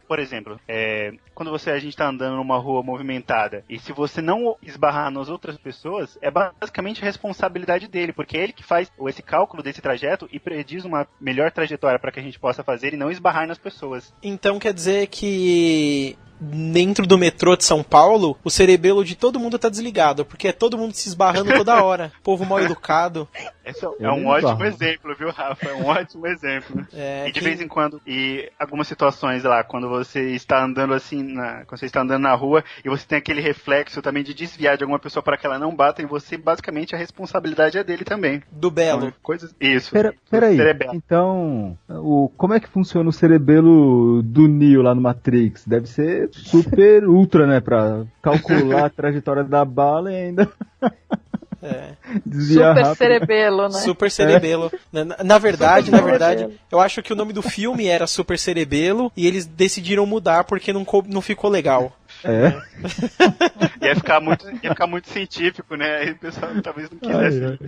D: por exemplo, quando a gente está andando numa rua movimentada, e se você não esbarrar nas outras pessoas, é basicamente responsabilidade dele, porque é ele que faz esse cálculo desse trajeto e prediz uma melhor trajetória para que a gente possa fazer e não esbarrar nas pessoas.
B: Então quer dizer que dentro do metrô de São Paulo, o cerebelo de todo mundo tá desligado, porque é todo mundo se esbarrando toda hora. Povo mal educado.
D: Esse é um ótimo exemplo, viu, Rafa? É um ótimo exemplo. E de vez em quando, e algumas situações lá, quando você está andando assim, quando você está andando na rua e você tem aquele reflexo também de desviar de alguma pessoa para que ela não bata em você, basicamente a responsabilidade é dele também.
B: Do Belo.
D: Então, isso.
C: Peraí, então, como é que funciona o cerebelo do Neo lá no Matrix? Deve ser super ultra, né, pra calcular a trajetória da bala e ainda...
E: Super rápido. Cerebelo, né?
B: Super Cerebelo. Na verdade, eu acho que o nome do filme era Super Cerebelo e eles decidiram mudar porque não ficou legal.
D: Ia ficar muito científico, né? Aí o pessoal talvez não quisesse.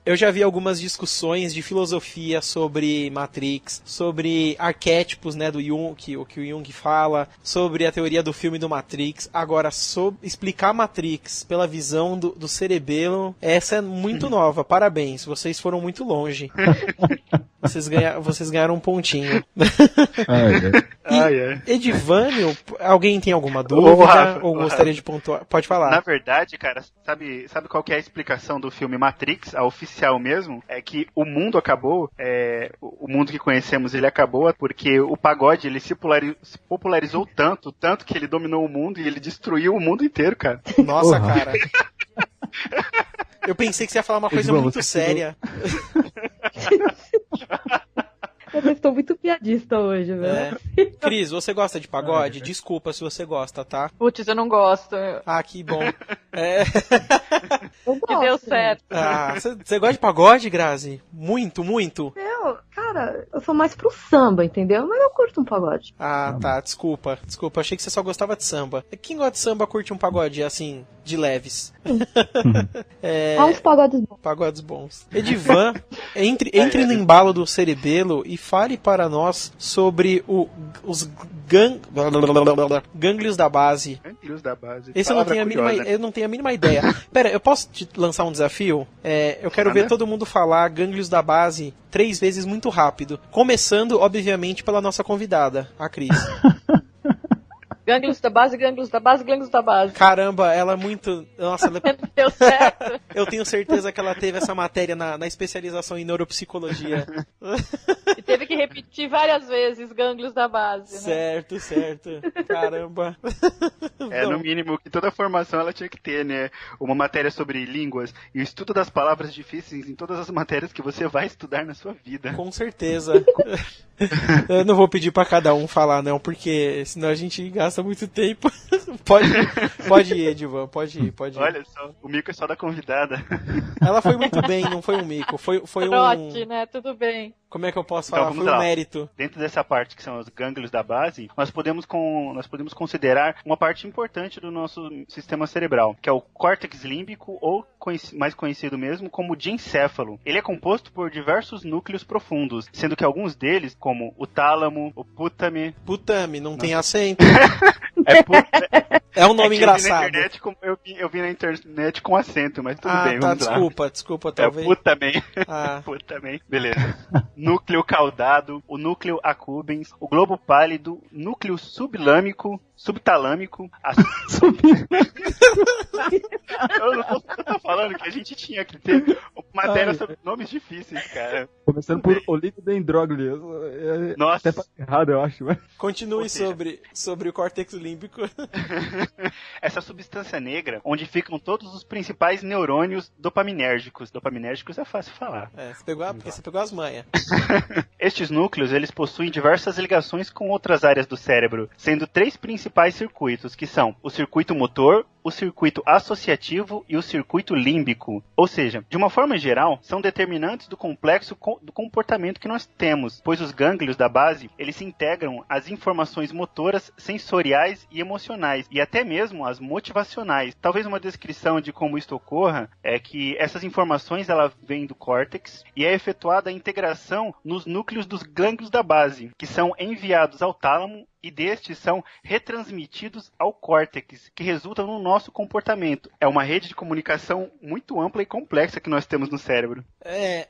B: Eu já vi algumas discussões de filosofia sobre Matrix, sobre arquétipos, né, do Jung, o que o Jung fala, sobre a teoria do filme do Matrix. Agora, explicar Matrix pela visão do cerebelo, essa é muito nova. Parabéns, vocês foram muito longe. Vocês ganharam um pontinho. Edivânio, alguém tem alguma dúvida ou gostaria de pontuar? Pode falar.
D: Na verdade, cara, sabe qual que é a explicação do filme Matrix, a oficial mesmo? É que o mundo acabou, o mundo que conhecemos, ele acabou porque o pagode, ele se popularizou tanto que ele dominou o mundo e ele destruiu o mundo inteiro, cara.
B: Nossa, cara. Eu pensei que você ia falar uma coisa muito séria.
F: Eu estou muito piadista hoje, velho.
B: Cris, você gosta de pagode? Desculpa se você gosta, tá?
E: Putz, eu não gosto.
B: Ah, que bom.
F: Eu gosto.
E: Que deu certo.
B: Ah, você gosta de pagode, Grazi? Muito, muito?
F: Cara, eu sou mais pro samba, entendeu? Mas eu curto um pagode.
B: Ah, tá, desculpa. Achei que você só gostava de samba. Quem gosta de samba curte um pagode, assim, de leves.
F: Há uns pagodes bons.
B: Pagodes bons. Edivan, entre no embalo do cerebelo e fale para nós sobre os gânglios da base.
D: Gânglios da base.
B: Esse eu não tenho a mínima ideia. Pera, eu posso te lançar um desafio? Eu quero ver todo mundo falar gânglios da base 3 vezes muito rápido. Começando, obviamente, pela nossa convidada, a Cris.
E: Gânglios da base, gânglios da base, gânglios da base.
B: Caramba, ela é muito... Nossa, ela...
E: Deu certo.
B: Eu tenho certeza que ela teve essa matéria na especialização em neuropsicologia.
E: E teve que repetir várias vezes gânglios da base, né?
B: Certo. Caramba.
D: No mínimo, que toda formação ela tinha que ter, né? Uma matéria sobre línguas e o estudo das palavras difíceis em todas as matérias que você vai estudar na sua vida.
B: Com certeza. Eu não vou pedir pra cada um falar, não, porque senão a gente gasta muito tempo. Pode ir, Edivan, pode ir.
D: Olha só, o mico é só da convidada.
B: Ela foi muito bem, não foi um mico, foi
E: Trote, né? Tudo bem.
B: Como é que eu posso falar? Foi um mérito.
D: Dentro dessa parte que são os gânglios da base, nós podemos considerar uma parte importante do nosso sistema cerebral, que é o córtex límbico, ou mais conhecido mesmo como diencéfalo. Ele é composto por diversos núcleos profundos, sendo que alguns deles, como o tálamo, o putame...
B: Putame, não tem acento.
D: É
B: um nome engraçado.
D: Eu vi na internet com acento, mas tudo bem,
B: tá,
D: vamos lá.
B: Desculpa, talvez.
D: É putame. Putame, beleza. Núcleo caudado, o núcleo accumbens, o globo pálido, núcleo subtalâmico, eu tô falando que a gente tinha que ter matéria sobre nomes difíceis, cara.
C: Começando por oligodendróglio.
D: Nossa.
C: Até errado, eu acho. Mas...
B: Continue sobre o córtex límbico.
D: Essa substância negra, onde ficam todos os principais neurônios dopaminérgicos. Dopaminérgicos é fácil falar.
B: Você pegou as manhas.
D: Estes núcleos, eles possuem diversas ligações com outras áreas do cérebro, sendo 3 principais circuitos, que são o circuito motor, o circuito associativo e o circuito límbico. Ou seja, de uma forma geral, são determinantes do complexo do comportamento que nós temos, pois os gânglios da base, eles se integram às informações motoras, sensoriais e emocionais, e até mesmo as motivacionais. Talvez uma descrição de como isto ocorra é que essas informações, ela vêm do córtex e é efetuada a integração nos núcleos dos gânglios da base, que são enviados ao tálamo, e destes são retransmitidos ao córtex, que resultam no nosso comportamento. É uma rede de comunicação muito ampla e complexa que nós temos no cérebro.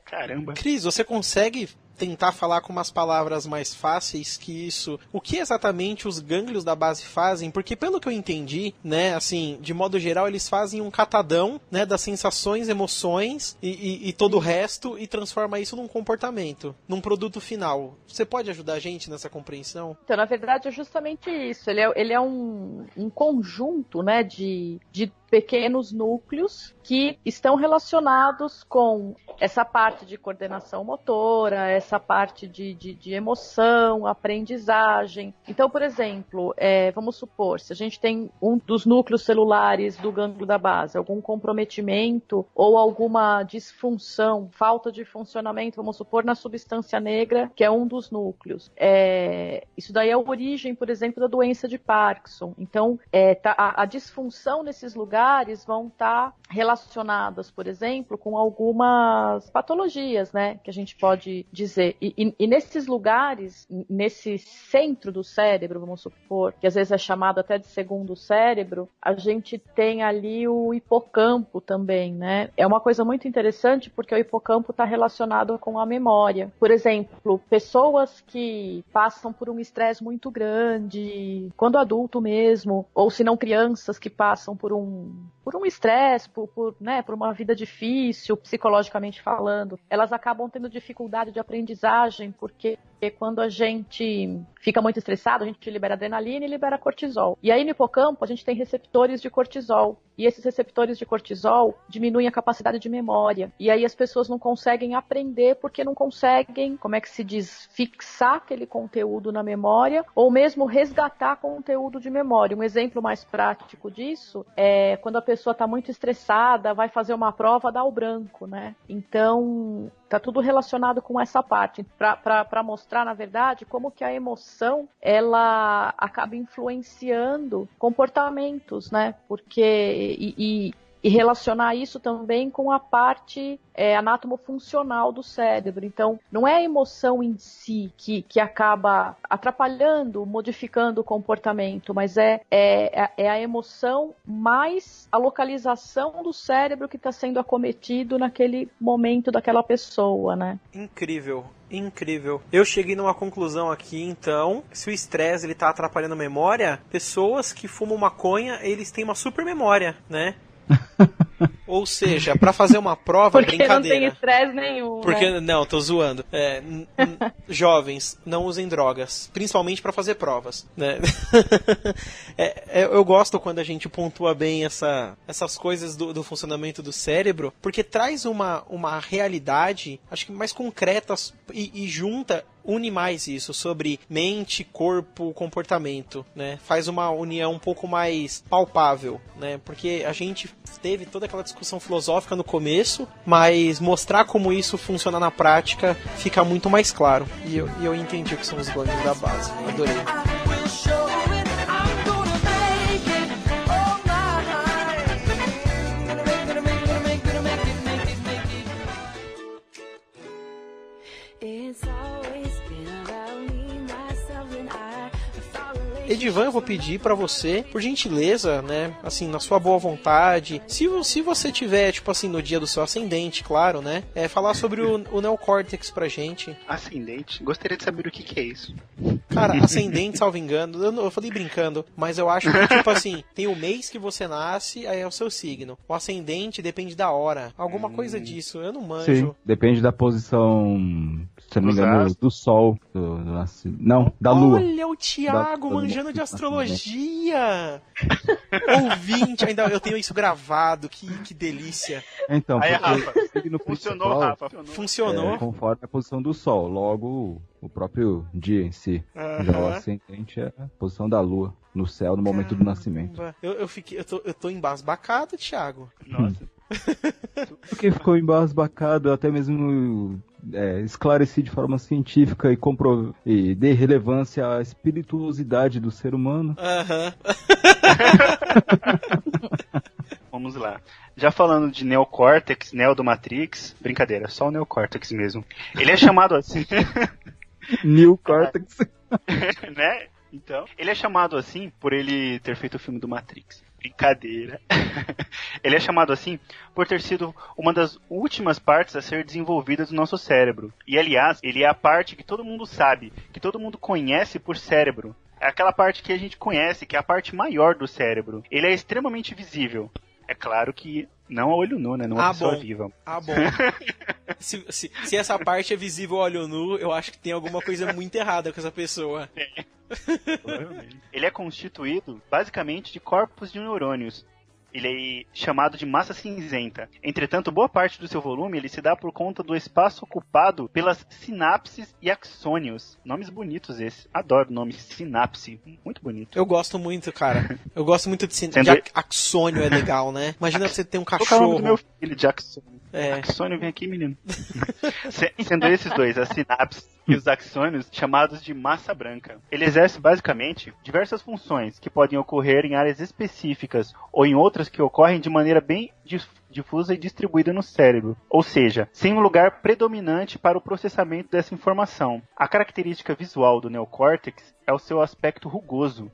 D: Caramba.
B: Cris, você consegue tentar falar com umas palavras mais fáceis que isso? O que exatamente os gânglios da base fazem? Porque pelo que eu entendi, né, assim, de modo geral, eles fazem um catadão, né, das sensações, emoções e todo o resto e transforma isso num comportamento, num produto final. Você pode ajudar a gente nessa compreensão?
E: Então, na verdade, é justamente isso. Ele é um conjunto, né, de pequenos núcleos que estão relacionados com essa parte de coordenação motora, essa parte de emoção, aprendizagem. Então, por exemplo, vamos supor, se a gente tem um dos núcleos celulares do gânglio da base, algum comprometimento ou alguma disfunção, falta de funcionamento, vamos supor, na substância negra, que é um dos núcleos. Isso daí é a origem, por exemplo, da doença de Parkinson. Então, a disfunção nesses lugares lugares vão estar relacionadas, por exemplo, com algumas patologias, né, que a gente pode dizer. E nesses lugares, nesse centro do cérebro, vamos supor, que às vezes é chamado até de segundo cérebro, a gente tem ali o hipocampo também, né? É uma coisa muito interessante porque o hipocampo está relacionado com a memória. Por exemplo, pessoas que passam por um estresse muito grande, quando adulto mesmo, ou se não crianças que passam por um estresse, né, por uma vida difícil, psicologicamente falando, elas acabam tendo dificuldade de aprendizagem, porque quando a gente fica muito estressado, a gente libera adrenalina e libera cortisol. E aí no hipocampo a gente tem receptores de cortisol. E esses receptores de cortisol diminuem a capacidade de memória. E aí as pessoas não conseguem aprender porque não conseguem, como é que se diz, fixar aquele conteúdo na memória ou mesmo resgatar conteúdo de memória. Um exemplo mais prático disso é quando a pessoa está muito estressada, vai fazer uma prova, dá o branco, né? Então, tá tudo relacionado com essa parte, para mostrar, na verdade, como que a emoção, ela acaba influenciando comportamentos, né? Porque, e relacionar isso também com a parte anatomofuncional do cérebro. Então, não é a emoção em si que acaba atrapalhando, modificando o comportamento, mas é a emoção mais a localização do cérebro que está sendo acometido naquele momento daquela pessoa, né?
B: Incrível. Incrível. Eu cheguei numa conclusão aqui, então, se o estresse ele tá atrapalhando a memória, pessoas que fumam maconha, eles têm uma super memória, né? Ou seja, pra fazer uma prova,
E: porque
B: brincadeira.
E: Porque não tem estresse nenhum,
B: porque,
E: né?
B: Não, tô zoando. Jovens, não usem drogas. Principalmente pra fazer provas, né? Eu gosto quando a gente pontua bem essas coisas do funcionamento do cérebro, porque traz uma realidade, acho que mais concreta e junta, une mais isso sobre mente, corpo, comportamento, né? Faz uma união um pouco mais palpável, né? Porque a gente teve toda aquela discussão filosófica no começo, mas mostrar como isso funciona na prática fica muito mais claro. E eu entendi o que são os ganhos da base. Adorei. Edivan, eu vou pedir pra você, por gentileza, né, assim, na sua boa vontade, se você tiver, tipo assim, no dia do seu ascendente, claro, né, falar sobre o neocórtex pra gente.
D: Ascendente? Gostaria de saber o que é isso.
B: Cara, ascendente, salvo engano, eu falei brincando, mas eu acho que, tipo assim, tem o mês que você nasce, aí é o seu signo. O ascendente depende da hora, alguma coisa disso, eu não manjo.
C: Sim, depende da posição, se não me engano, do sol, não, da lua.
B: Olha o Thiago manjando de astrologia. Ouvinte, ainda eu tenho isso gravado, que delícia.
C: Então,
D: aí, Rafa,
C: funcionou, Rafa.
B: Funcionou.
C: Conforme a posição do sol, logo o próprio dia em si. Já o ascendente é a posição da lua no céu no momento do nascimento.
B: Eu tô embasbacado, Thiago.
D: Nossa.
C: Porque ficou embasbacado, até mesmo esclareci de forma científica e dei relevância à espirituosidade do ser humano.
D: Vamos lá. Já falando de neocórtex, Neo do Matrix, brincadeira, só o neocórtex mesmo. Ele é chamado assim...
C: Neocórtex.
D: Né? Então, ele é chamado assim por ele ter feito o filme do Matrix. Brincadeira. Ele é chamado assim por ter sido uma das últimas partes a ser desenvolvida do nosso cérebro. E, aliás, ele é a parte que todo mundo sabe, que todo mundo conhece por cérebro. É aquela parte que a gente conhece, que é a parte maior do cérebro. Ele é extremamente visível. É claro que não a olho nu, né? Não a pessoa viva.
B: Ah, bom. Se essa parte é visível a olho nu, eu acho que tem alguma coisa muito errada com essa pessoa.
D: Ele é constituído, basicamente, de corpos de neurônios. Ele é chamado de massa cinzenta. Entretanto, boa parte do seu volume ele se dá por conta do espaço ocupado pelas sinapses e axônios. Nomes bonitos esses. Adoro o nome sinapse. Muito bonito.
B: Eu gosto muito, cara. Eu gosto muito de axônio, é legal, né? Imagina você ter um cachorro.
D: Qual é o nome do meu filho de axônio? Axônio, vem aqui, menino. Sendo esses dois, a sinapse e os axônios chamados de massa branca. Ele exerce basicamente diversas funções que podem ocorrer em áreas específicas ou em outras que ocorrem de maneira bem difusa e distribuída no cérebro, ou seja, sem um lugar predominante para o processamento dessa informação. A característica visual do neocórtex é o seu aspecto rugoso,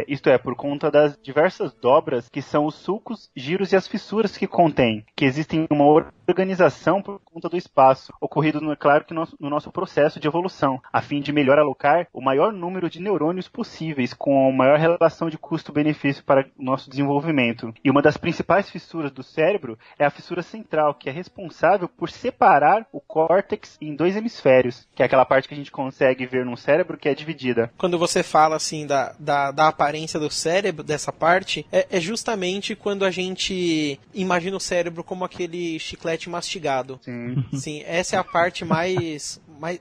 D: isto é, por conta das diversas dobras que são os sulcos, giros e as fissuras que contém, que existem uma organização por conta do espaço, ocorrido, claro, que no nosso processo de evolução, a fim de melhor alocar o maior número de neurônios possíveis com a maior relação de custo-benefício para o nosso desenvolvimento. E uma das principais fissuras do cérebro é a fissura central, que é responsável por separar o córtex em dois hemisférios, que é aquela parte que a gente consegue ver no cérebro que é dividida.
B: Quando você fala assim da aparência do cérebro, dessa parte, é justamente quando a gente imagina o cérebro como aquele chiclete mastigado.
D: Sim.
B: Sim, essa é a parte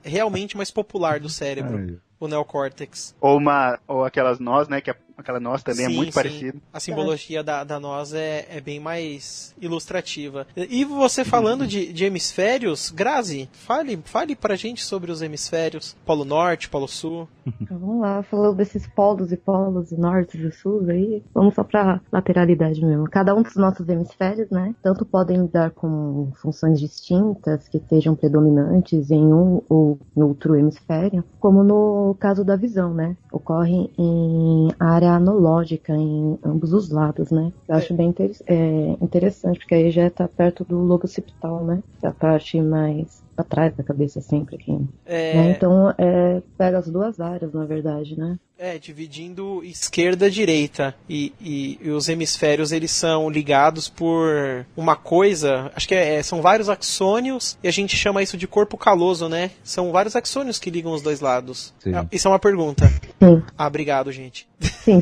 B: realmente mais popular do cérebro. O neocórtex.
D: Ou aquelas nós, né? Que aquela noz também é muito parecida.
B: A simbologia da noz é bem mais ilustrativa. E você falando de hemisférios, Grazi, fale pra gente sobre os hemisférios. Polo Norte, Polo Sul.
F: Vamos lá, falou desses polos e norte e sul aí. Vamos só pra lateralidade mesmo. Cada um dos nossos hemisférios, né? Tanto podem lidar com funções distintas que estejam predominantes em um ou em outro hemisfério, como no caso da visão, né? Ocorre em área analógica em ambos os lados, né? Eu acho bem interessante, porque aí já tá perto do lobo occipital, né? É a parte mais atrás da cabeça sempre aqui. Né? Então, pega as duas áreas, na verdade, né?
B: Dividindo esquerda e direita. E os hemisférios, eles são ligados por uma coisa, acho que são vários axônios, e a gente chama isso de corpo caloso, né? São vários axônios que ligam os dois lados. Isso é uma pergunta.
F: Sim.
B: Obrigado, gente.
F: Sim.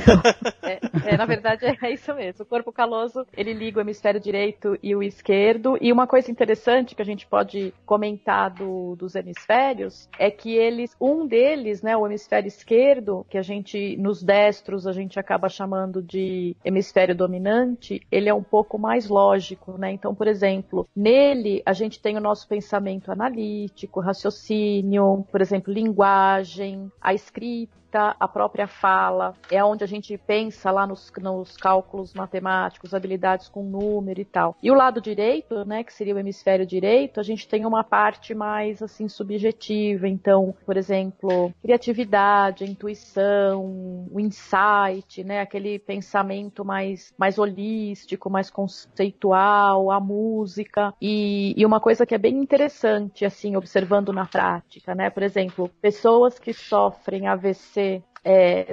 E: Na verdade, é isso mesmo. O corpo caloso, ele liga o hemisfério direito e o esquerdo. E uma coisa interessante que a gente pode comentar dos hemisférios é que um deles, né, o hemisfério esquerdo, que a gente, nos destros, a gente acaba chamando de hemisfério dominante, ele é um pouco mais lógico, né? Então, por exemplo, nele a gente tem o nosso pensamento analítico, raciocínio, por exemplo, linguagem, a escrita, a própria fala, é onde a gente pensa lá nos cálculos matemáticos, habilidades com número e tal. E o lado direito, né, que seria o hemisfério direito, a gente tem uma parte mais, assim, subjetiva. Então, por exemplo, criatividade, intuição, o insight, né, aquele pensamento mais holístico, mais conceitual, a música. E uma coisa que é bem interessante, assim, observando na prática, né, por exemplo, pessoas que sofrem AVC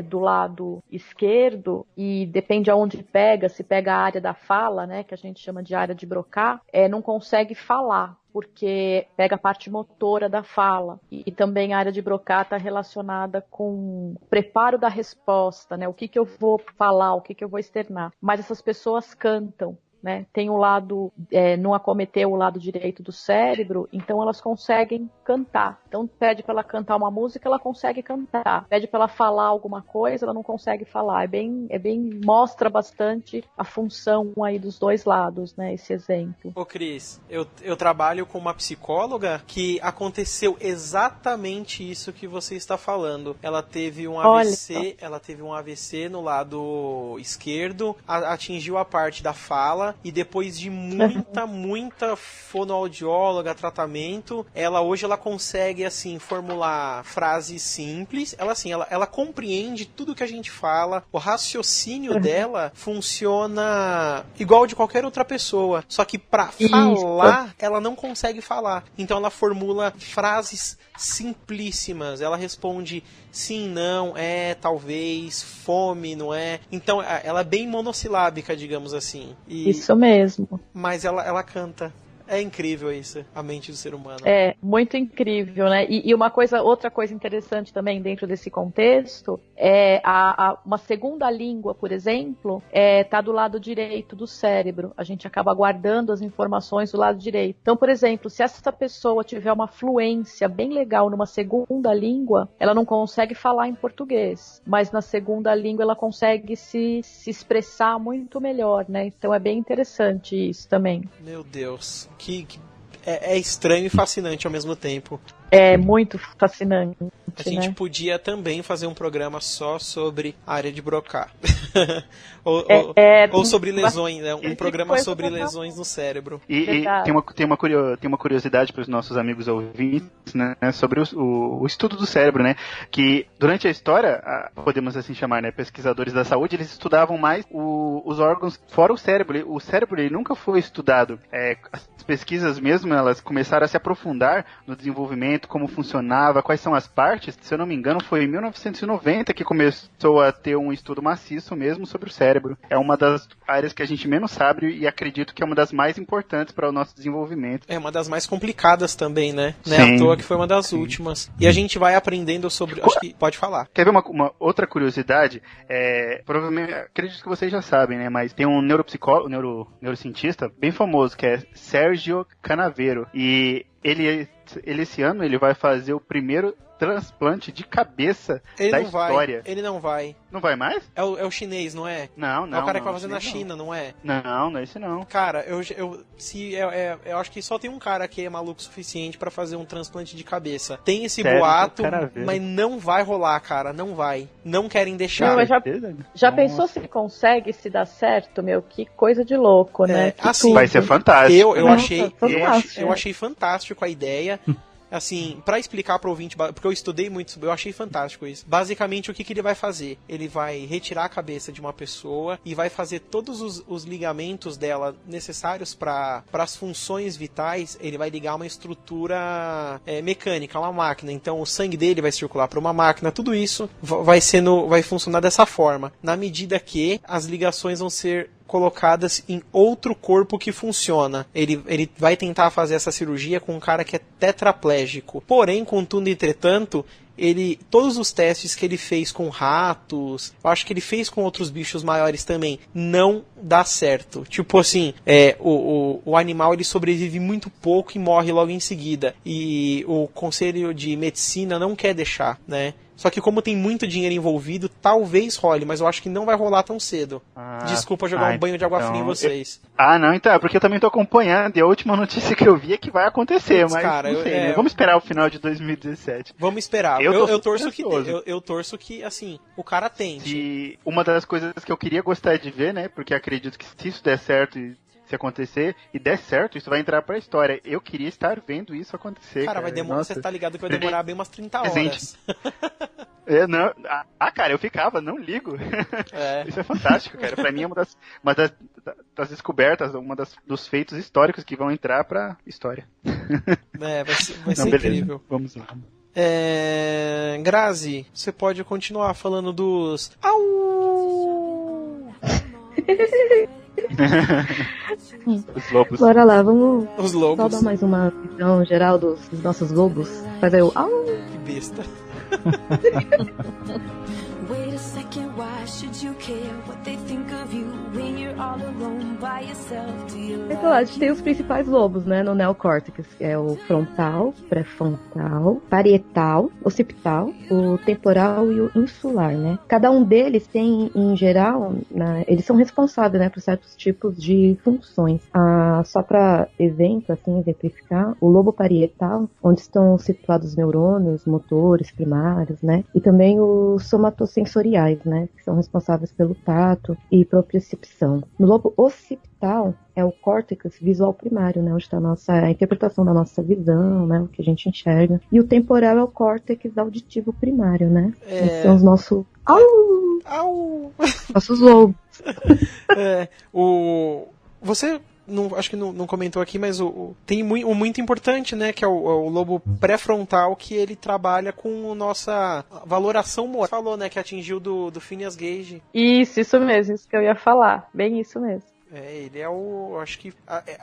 E: do lado esquerdo, e depende aonde pega, se pega a área da fala, né, que a gente chama de área de Broca, não consegue falar, porque pega a parte motora da fala. E também a área de Broca está relacionada com o preparo da resposta, né, o que eu vou falar, o que eu vou externar. Mas essas pessoas cantam, né? Tem o lado, não acometeu o lado direito do cérebro, então elas conseguem cantar. Então pede para ela cantar uma música, ela consegue cantar. Pede para ela falar alguma coisa, ela não consegue falar. Mostra bastante a função aí dos dois lados, né? Esse exemplo.
B: Ô Cris, eu trabalho com uma psicóloga que aconteceu exatamente isso que você está falando. Ela teve um AVC no lado esquerdo, atingiu a parte da fala, e depois de muita fonoaudióloga, tratamento, hoje ela consegue, assim, formular frases simples. Ela compreende tudo que a gente fala. O raciocínio dela funciona igual de qualquer outra pessoa. Só que pra falar, ela não consegue falar. Então ela formula frases simplíssimas. Ela responde sim, não, talvez, fome, não é? Então ela é bem monossilábica, digamos assim.
E: Isso mesmo.
B: Mas ela canta. É incrível isso, a mente do ser humano.
E: É, muito incrível, né? E outra coisa interessante também dentro desse contexto é uma segunda língua, por exemplo, tá do lado direito do cérebro. A gente acaba guardando as informações do lado direito. Então, por exemplo, se essa pessoa tiver uma fluência bem legal numa segunda língua, ela não consegue falar em português, mas na segunda língua ela consegue se expressar muito melhor, né? Então é bem interessante isso também.
B: Meu Deus, é estranho e fascinante ao mesmo tempo.
E: É muito fascinante.
B: A gente
E: né?
B: podia também fazer um programa só sobre a área de Broca. ou sobre lesões, né? Um programa sobre lesões no cérebro.
D: E tem uma curiosidade para os nossos amigos ouvintes, né, sobre o estudo do cérebro, né? Que durante a história, podemos assim chamar, né, pesquisadores da saúde, eles estudavam mais os órgãos fora o cérebro. O cérebro ele nunca foi estudado. As pesquisas mesmo, elas começaram a se aprofundar no desenvolvimento, como funcionava, quais são as partes. Se eu não me engano, foi em 1990 que começou a ter um estudo maciço mesmo sobre o cérebro. É uma das áreas que a gente menos sabe e acredito que é uma das mais importantes para o nosso desenvolvimento.
B: É uma das mais complicadas também, né?
D: Sim.
B: Não é à toa que foi uma das últimas. E a gente vai aprendendo sobre... Acho que pode falar.
D: Quer ver uma outra curiosidade? Provavelmente, acredito que vocês já sabem, né? Mas tem um neurocientista bem famoso, que é Sérgio Canavero. E ele esse ano ele vai fazer o primeiro transplante de cabeça da história.
B: Ele não vai.
D: Não vai mais?
B: É o chinês, não é?
D: Não.
B: É o cara que vai fazer na China, não é?
D: Não é esse não.
B: Cara, eu acho que só tem um cara que é maluco o suficiente pra fazer um transplante de cabeça. Tem esse boato, mas não vai rolar, cara. Não vai. Não querem deixar.
E: Não, já pensou se consegue, se dá certo, meu? Que coisa de louco, né?
B: Assim,
D: vai ser fantástico.
B: Eu achei fantástico a ideia. Assim, pra explicar pro ouvinte, porque eu estudei muito sobre, eu achei fantástico isso. Basicamente, o que ele vai fazer? Ele vai retirar a cabeça de uma pessoa e vai fazer todos os ligamentos dela necessários para as funções vitais. Ele vai ligar uma estrutura mecânica, uma máquina. Então, o sangue dele vai circular para uma máquina. Tudo isso vai funcionar dessa forma. Na medida que as ligações vão ser colocadas em outro corpo que funciona. Ele vai tentar fazer essa cirurgia com um cara que é tetraplégico. Porém, contudo, entretanto, todos os testes que ele fez com ratos, eu acho que ele fez com outros bichos maiores também, não dá certo. Tipo assim, o animal ele sobrevive muito pouco e morre logo em seguida. E o Conselho de Medicina não quer deixar, né? Só que como tem muito dinheiro envolvido, talvez role, mas eu acho que não vai rolar tão cedo. Desculpa jogar um banho de água fria em vocês.
D: Não, então, é porque eu também tô acompanhando e a última notícia que eu vi é que vai acontecer, mas cara, não sei, né? Vamos esperar o final de 2017.
B: Vamos esperar. Eu torço que, assim, o cara tente.
D: E uma das coisas que eu queria gostar de ver, né, porque acredito que se isso der certo e se acontecer e der certo, isso vai entrar pra história. Eu queria estar vendo isso acontecer.
B: Cara, vai demorar. Você tá ligado que vai demorar bem umas 30 horas.
D: Não, cara, eu ficava, não ligo. Isso é fantástico, cara. Pra mim é uma das descobertas, dos feitos históricos que vão entrar pra história.
B: Vai ser incrível.
D: Vamos lá.
B: Grazi, você pode continuar falando dos...
D: Os lobos.
F: Bora lá, vamos
B: Os lobos.
F: só dar mais uma visão geral dos nossos lobos. Fazer o
B: Que besta.
H: Wait a second, why should you care what they think of you when you're all alone by yourself? Do you
F: Então, a gente tem os principais lobos, né, no neocórtex, que é o frontal, pré-frontal, parietal, occipital, o temporal e o insular, né? Cada um deles tem, em geral, eles são responsáveis, né, por certos tipos de funções. Só para exemplificar, o lobo parietal, onde estão situados os neurônios, motores primários, né? E também os somatosensoriais, né? Que são responsáveis pelo tato e propriocepção. No lobo occipital é o córtex visual primário, né? Onde está a interpretação da nossa visão, né? O que a gente enxerga. E o temporal é o córtex auditivo primário, né? Esses são os nossos... Nossos lobos.
B: Você... acho que não comentou aqui, mas tem um muito importante, né, que é o lobo pré-frontal, que ele trabalha com nossa valoração moral. Falou, né, que atingiu do Phineas Gage.
E: Isso mesmo, isso que eu ia falar, bem isso mesmo.
B: Ele é acho que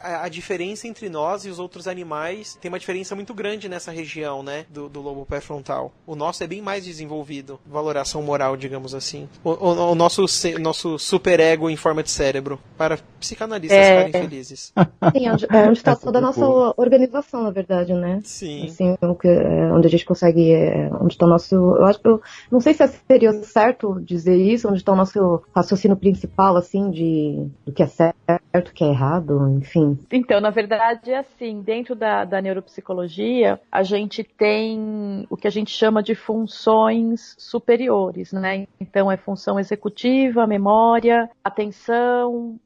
B: a diferença entre nós e os outros animais tem uma diferença muito grande nessa região, né, do lobo pré-frontal. O nosso é bem mais desenvolvido, valoração moral, digamos assim. O nosso superego em forma de cérebro, para psicanalistas ficarem felizes.
F: Sim, onde está toda a nossa organização, na verdade, né?
B: Sim.
F: Assim, onde a gente consegue, onde está o nosso... Eu não sei se seria certo dizer isso, onde está o nosso raciocínio principal, assim, do que é certo, o que é errado, enfim.
E: Então, na verdade, é assim, dentro da neuropsicologia, a gente tem o que a gente chama de funções superiores, né? Então, é função executiva, memória, atenção,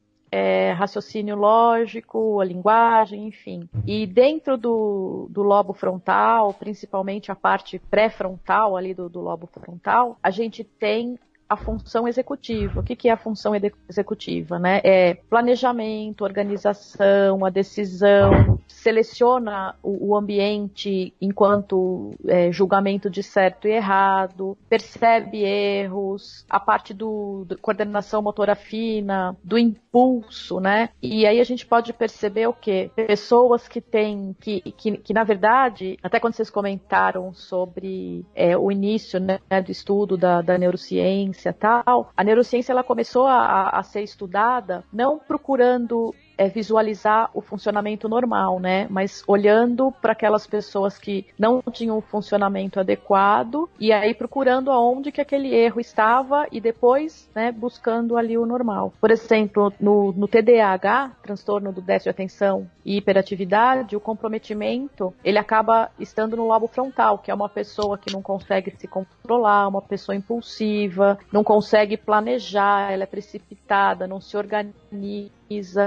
E: raciocínio lógico, a linguagem, enfim. E dentro do lobo frontal, principalmente a parte pré-frontal ali do lobo frontal, a gente tem a função executiva. O que é a função executiva, né? É planejamento, organização, a decisão, seleciona o ambiente enquanto julgamento de certo e errado, percebe erros, a parte do coordenação motora fina, do impulso, né? E aí a gente pode perceber o quê? Pessoas que têm, que na verdade, até quando vocês comentaram sobre o início, né, do estudo da neurociência, tal, a neurociência ela começou a ser estudada não procurando visualizar o funcionamento normal, né? Mas olhando para aquelas pessoas que não tinham o funcionamento adequado e aí procurando aonde que aquele erro estava e depois, né, buscando ali o normal. Por exemplo, no TDAH, transtorno do déficit de atenção e hiperatividade, o comprometimento, ele acaba estando no lobo frontal, que é uma pessoa que não consegue se controlar, uma pessoa impulsiva, não consegue planejar, ela é precipitada, não se organiza.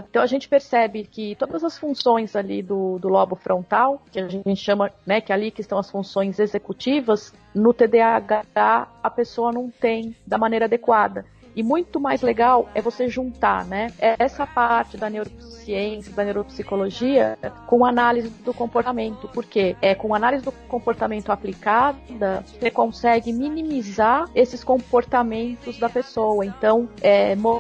E: Então a gente percebe que todas as funções ali do lobo frontal, que a gente chama, né, que é ali que estão as funções executivas, no TDAH a pessoa não tem da maneira adequada. E muito mais legal é você juntar, né, essa parte da neurociência, da neuropsicologia, com análise do comportamento, porque com análise do comportamento aplicada, você consegue minimizar esses comportamentos da pessoa. Então,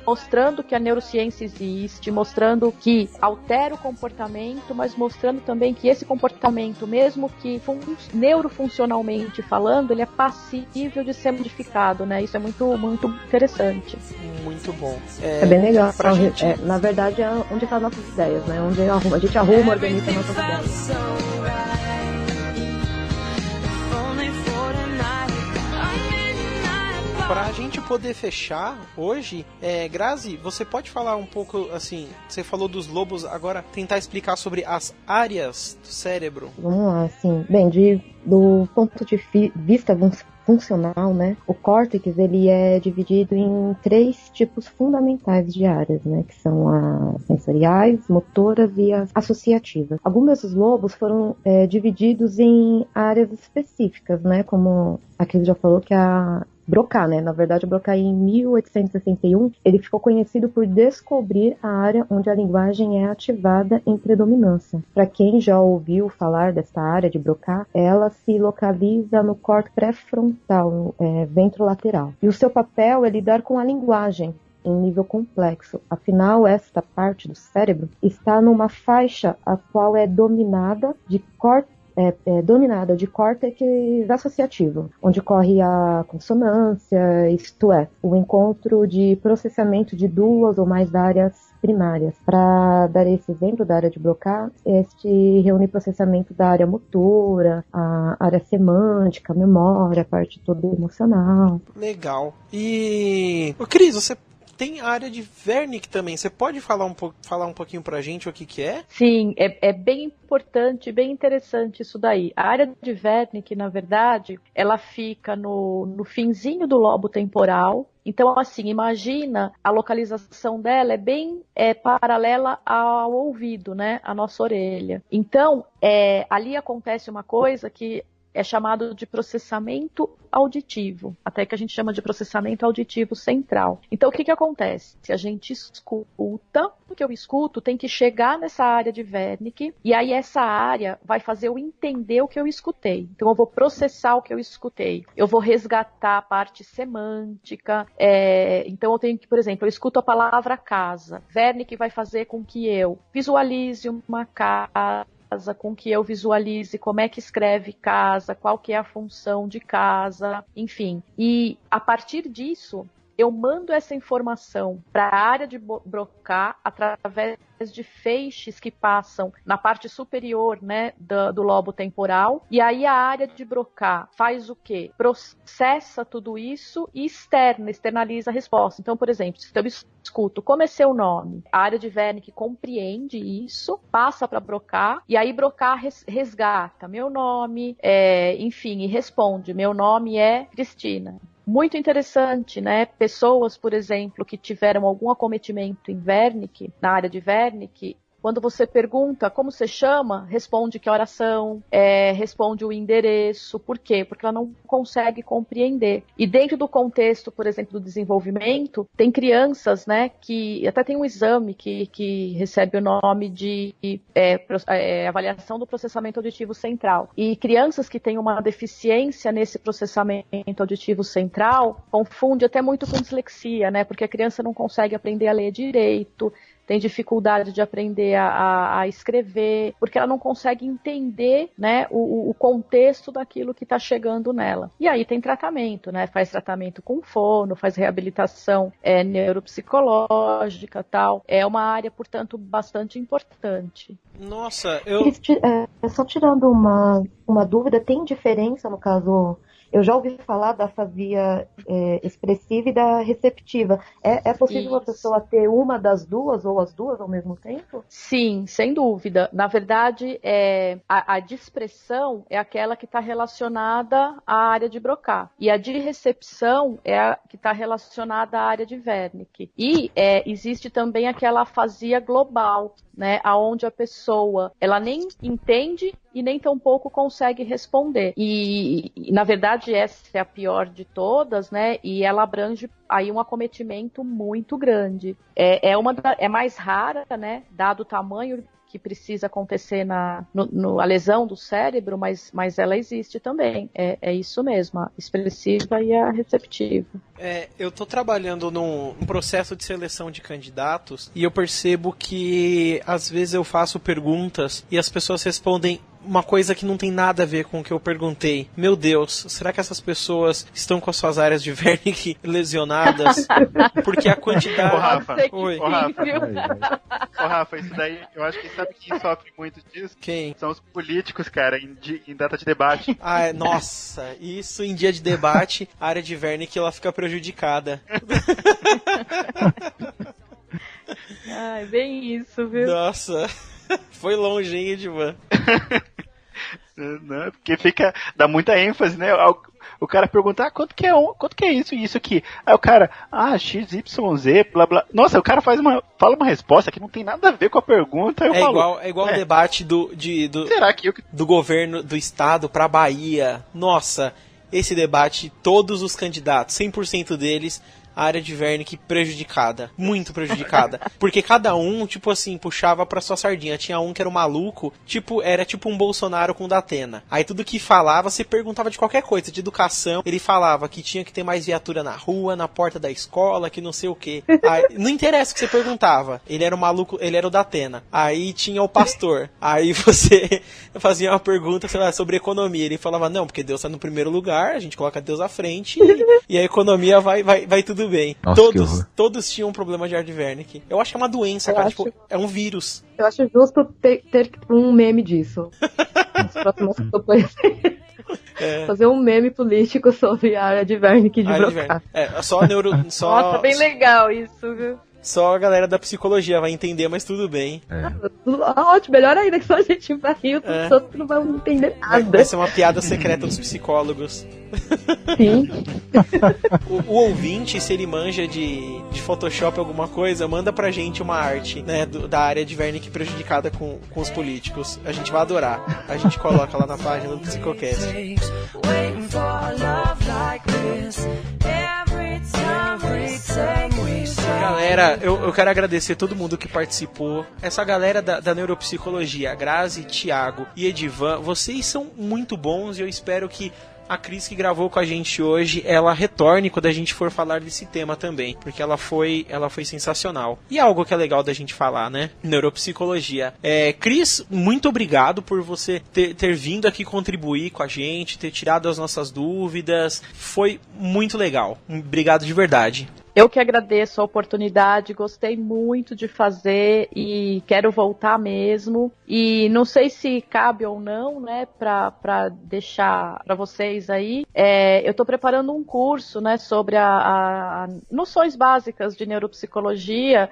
E: mostrando que a neurociência existe, mostrando que altera o comportamento, mas mostrando também que esse comportamento, mesmo que neurofuncionalmente falando, ele é passível de ser modificado, né? Isso é muito, muito interessante.
B: Muito bom.
F: É bem legal.
B: Gente...
F: na verdade, é onde estão as nossas ideias, né? Onde a gente arruma, organiza as nossas ideias.
B: Para a gente poder fechar hoje, Grazi, você pode falar um pouco, assim, você falou dos lobos, agora tentar explicar sobre as áreas do cérebro?
F: Vamos lá, assim, bem, do ponto de vista funcional, né, o córtex, ele é dividido em 3 tipos fundamentais de áreas, né, que são as sensoriais, motoras e as associativas. Alguns desses lobos foram divididos em áreas específicas, né, como aqui já falou que a Broca, né? Na verdade, Broca, em 1861, ele ficou conhecido por descobrir a área onde a linguagem é ativada em predominância. Para quem já ouviu falar dessa área de Broca, ela se localiza no córtex pré-frontal, ventrolateral. E o seu papel é lidar com a linguagem em nível complexo. Afinal, esta parte do cérebro está numa faixa a qual é dominada de córtex associativo, onde ocorre a consonância, isto é, o encontro de processamento de 2 ou mais áreas primárias. Para dar esse exemplo da área de Broca, este reúne processamento da área motora, a área semântica, a memória, a parte toda emocional.
B: Legal. E, Cris, você tem a área de Wernicke também. Você pode falar um pouquinho pra gente o que é?
E: Sim, é bem importante, bem interessante isso daí. A área de Wernicke, na verdade, ela fica no finzinho do lobo temporal. Então, assim, imagina a localização dela é bem paralela ao ouvido, né? A nossa orelha. Então, ali acontece uma coisa que é chamado de processamento auditivo, até que a gente chama de processamento auditivo central. Então, o que acontece? Se a gente escuta, o que eu escuto tem que chegar nessa área de Wernicke, e aí essa área vai fazer eu entender o que eu escutei. Então, eu vou processar o que eu escutei. Eu vou resgatar a parte semântica. Então, eu tenho que, por exemplo, eu escuto a palavra casa. Wernicke vai fazer com que eu visualize uma casa, com que eu visualize como é que escreve casa, qual que é a função de casa, enfim. E a partir disso, eu mando essa informação para a área de Broca através de feixes que passam na parte superior, né, do lobo temporal, e aí a área de Broca faz o quê? Processa tudo isso e externaliza a resposta. Então, por exemplo, se eu escuto como é seu nome, a área de Wernicke compreende isso, passa para Broca, e aí Broca resgata meu nome, enfim, e responde, meu nome é Cristina. Muito interessante, né? Pessoas, por exemplo, que tiveram algum acometimento em Wernicke, na área de Wernicke, quando você pergunta como você chama, responde que horas são, responde o endereço. Por quê? Porque ela não consegue compreender. E dentro do contexto, por exemplo, do desenvolvimento, tem crianças, né, que até tem um exame que recebe o nome de avaliação do processamento auditivo central. E crianças que têm uma deficiência nesse processamento auditivo central, confunde até muito com dislexia, né? Porque a criança não consegue aprender a ler direito, tem dificuldade de aprender a escrever, porque ela não consegue entender, né, o contexto daquilo que está chegando nela. E aí tem tratamento, né? Faz tratamento com fono, faz reabilitação neuropsicológica, tal. É uma área, portanto, bastante importante.
B: Nossa,
F: só tirando uma dúvida, tem diferença no caso... Eu já ouvi falar da afasia expressiva e da receptiva. É possível a pessoa ter uma das duas ou as duas ao mesmo tempo?
E: Sim, sem dúvida. Na verdade, a de expressão é aquela que está relacionada à área de Broca. E a de recepção é a que está relacionada à área de Wernicke. E existe também aquela afasia global, né, aonde a pessoa ela nem entende e nem tampouco consegue responder. E na verdade essa é a pior de todas, né? E ela abrange aí um acometimento muito grande. É mais rara, né? Dado o tamanho que precisa acontecer a lesão do cérebro, mas ela existe também. É isso mesmo, a expressiva e a receptiva.
B: Eu estou trabalhando num processo de seleção de candidatos e eu percebo que às vezes eu faço perguntas e as pessoas respondem uma coisa que não tem nada a ver com o que eu perguntei. Meu Deus, será que essas pessoas estão com as suas áreas de Wernicke lesionadas? Porque a quantidade...
D: Ô, Rafa.
B: Oi.
D: Ô, Rafa, isso daí, eu acho que sabe quem sofre muito disso?
B: Quem?
D: São os políticos, cara, em data de debate.
B: Nossa, isso em dia de debate, a área de Wernicke ela fica prejudicada.
E: Ai, bem isso, viu?
B: Nossa, foi longe, hein, Edivan?
D: Não, porque dá muita ênfase, né? O cara pergunta, quanto que é isso e isso aqui? Aí o cara, XYZ, blá blá. Nossa, o cara fala uma resposta que não tem nada a ver com a pergunta. É
B: igual o debate
D: Será que
B: do governo do estado pra Bahia. Nossa, esse debate, todos os candidatos, 100% deles, a área de Wernicke prejudicada, muito prejudicada, porque cada um, tipo assim, puxava pra sua sardinha. Tinha um que era um maluco, era tipo um Bolsonaro com Datena. Aí tudo que falava, você perguntava de qualquer coisa, de educação, ele falava que tinha que ter mais viatura na rua, na porta da escola, que não sei o que. Não interessa o que você perguntava, ele era o maluco, ele era o Datena. Aí tinha o pastor, aí você fazia uma pergunta, sei lá, sobre economia, ele falava, não, porque Deus tá no primeiro lugar, a gente coloca Deus à frente, e a economia vai tudo bem.
C: Nossa,
B: todos tinham um problema de área de Wernicke. Eu acho que é uma doença, cara. Tipo, é um vírus.
F: Eu acho justo ter um meme disso. Nas próximas campanhas. Fazer um meme político sobre a área de Wernicke de Broca.
E: Nossa, bem legal isso, viu?
B: Só a galera da psicologia vai entender, mas tudo bem.
F: Ótimo, melhor ainda que só a gente vai rir, os outros não vão entender nada.
B: Vai ser uma piada secreta dos psicólogos.
F: Sim.
B: O ouvinte, se ele manja de Photoshop alguma coisa, manda pra gente uma arte, né, da área de Wernicke prejudicada com os políticos. A gente vai adorar. A gente coloca lá na página do Psicocast. Galera, eu quero agradecer todo mundo que participou. Essa galera da neuropsicologia, Grazi, Thiago e Edivan, vocês são muito bons e eu espero que a Cris, que gravou com a gente hoje, ela retorne quando a gente for falar desse tema também, porque ela foi sensacional. E algo que é legal da gente falar, né? Neuropsicologia. Cris, muito obrigado por você ter vindo aqui contribuir com a gente, ter tirado as nossas dúvidas. Foi muito legal. Obrigado de verdade.
E: Eu que agradeço a oportunidade, gostei muito de fazer e quero voltar mesmo. E não sei se cabe ou não, né, para deixar para vocês aí. Eu estou preparando um curso, né, sobre a noções básicas de neuropsicologia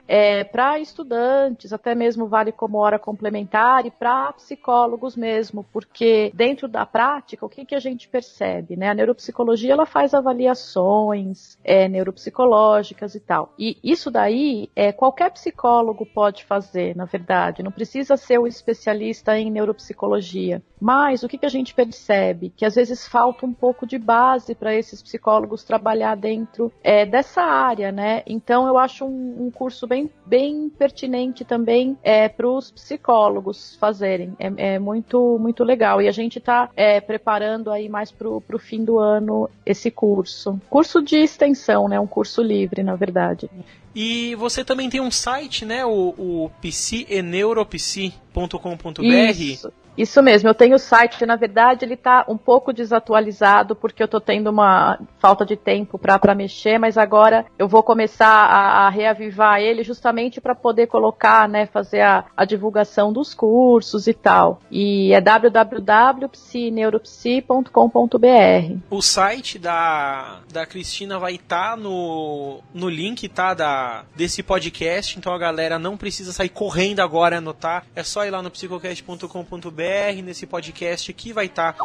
E: para estudantes, até mesmo vale como hora complementar e para psicólogos mesmo, porque dentro da prática, o que a gente percebe, né? A neuropsicologia ela faz avaliações neuropsicológicas e tal. E isso daí, qualquer psicólogo pode fazer, na verdade. Não precisa ser o especialista em neuropsicologia. Mas o que a gente percebe? Que às vezes falta um pouco de base para esses psicólogos trabalhar dentro dessa área, né? Então eu acho um curso bem pertinente também para os psicólogos fazerem. É muito, muito legal. E a gente está preparando aí mais para o fim do ano esse curso. Curso de extensão, né? Um curso livre, na verdade.
B: E você também tem um site, né? O psi.neuropsi.com.br.
E: Isso mesmo, eu tenho o site, na verdade ele está um pouco desatualizado porque eu estou tendo uma falta de tempo para mexer, mas agora eu vou começar a reavivar ele justamente para poder colocar, né, fazer a divulgação dos cursos e tal. E é www.psineuropsi.com.br.
B: O site da Cristina vai estar no link, tá, desse podcast, então a galera não precisa sair correndo agora e anotar, é só ir lá no psicocast.com.br. Nesse podcast aqui vai estar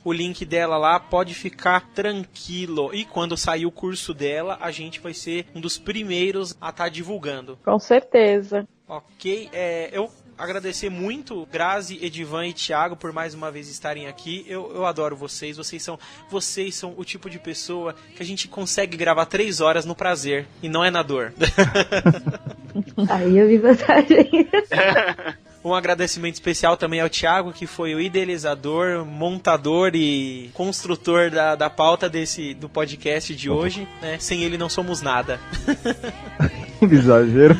B: o link dela lá, pode ficar tranquilo. E quando sair o curso dela, a gente vai ser um dos primeiros a estar divulgando.
E: Com certeza.
B: Ok, eu agradecer muito Grazi, Edivan e Thiago por mais uma vez estarem aqui. Eu adoro vocês. Vocês são o tipo de pessoa que a gente consegue gravar 3 horas no prazer e não é na dor.
F: Aí eu vi vantagem.
B: Um agradecimento especial também ao Thiago, que foi o idealizador, montador e construtor da pauta do podcast de hoje. Né? Sem ele não somos nada.
C: Exagero.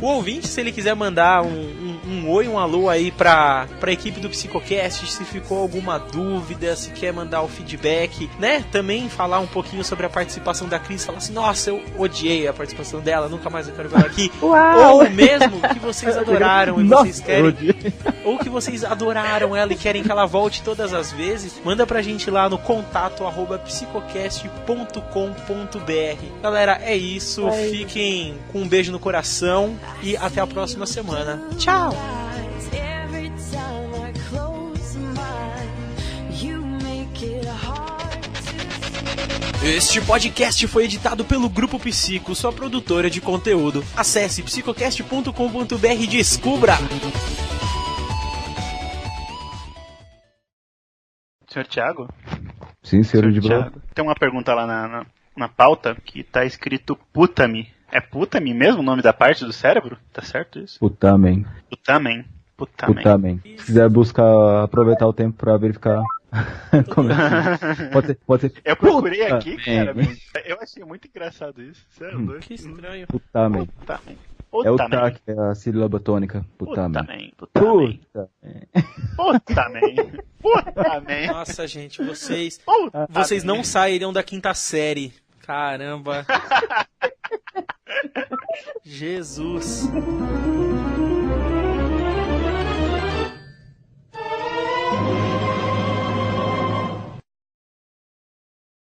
B: O ouvinte, se ele quiser mandar um oi, um alô aí pra equipe do Psicocast, se ficou alguma dúvida, se quer mandar o feedback, né? Também falar um pouquinho sobre a participação da Cris, falar assim, nossa, eu odiei a participação dela, nunca mais eu quero ver ela aqui.
E: Uau!
B: Ou mesmo que vocês adoraram e vocês querem... Ou que vocês adoraram ela e querem que ela volte todas as vezes, manda pra gente lá no contato@psicocast.com.br. Galera, é isso. Fiquem com um beijo no coração e até a próxima semana. Tchau! Este podcast foi editado pelo Grupo Psico, sua produtora de conteúdo. Acesse psicocast.com.br e descubra!
D: Senhor Thiago?
C: Sim, senhor de
D: Thiago. Tem uma pergunta lá na pauta que tá escrito putamen. É putamen mesmo o nome da parte do cérebro? Tá certo isso?
C: Putamen.
D: Putamen.
C: Se quiser aproveitar o tempo pra verificar. Pode ser.
D: Eu procurei aqui, cara. Eu achei muito engraçado isso. Sério,
B: que estranho.
C: Putamen. É o T, que é a sílaba tônica. Putamen.
B: Nossa, gente, vocês não sairiam da 5ª série. Caramba. Jesus.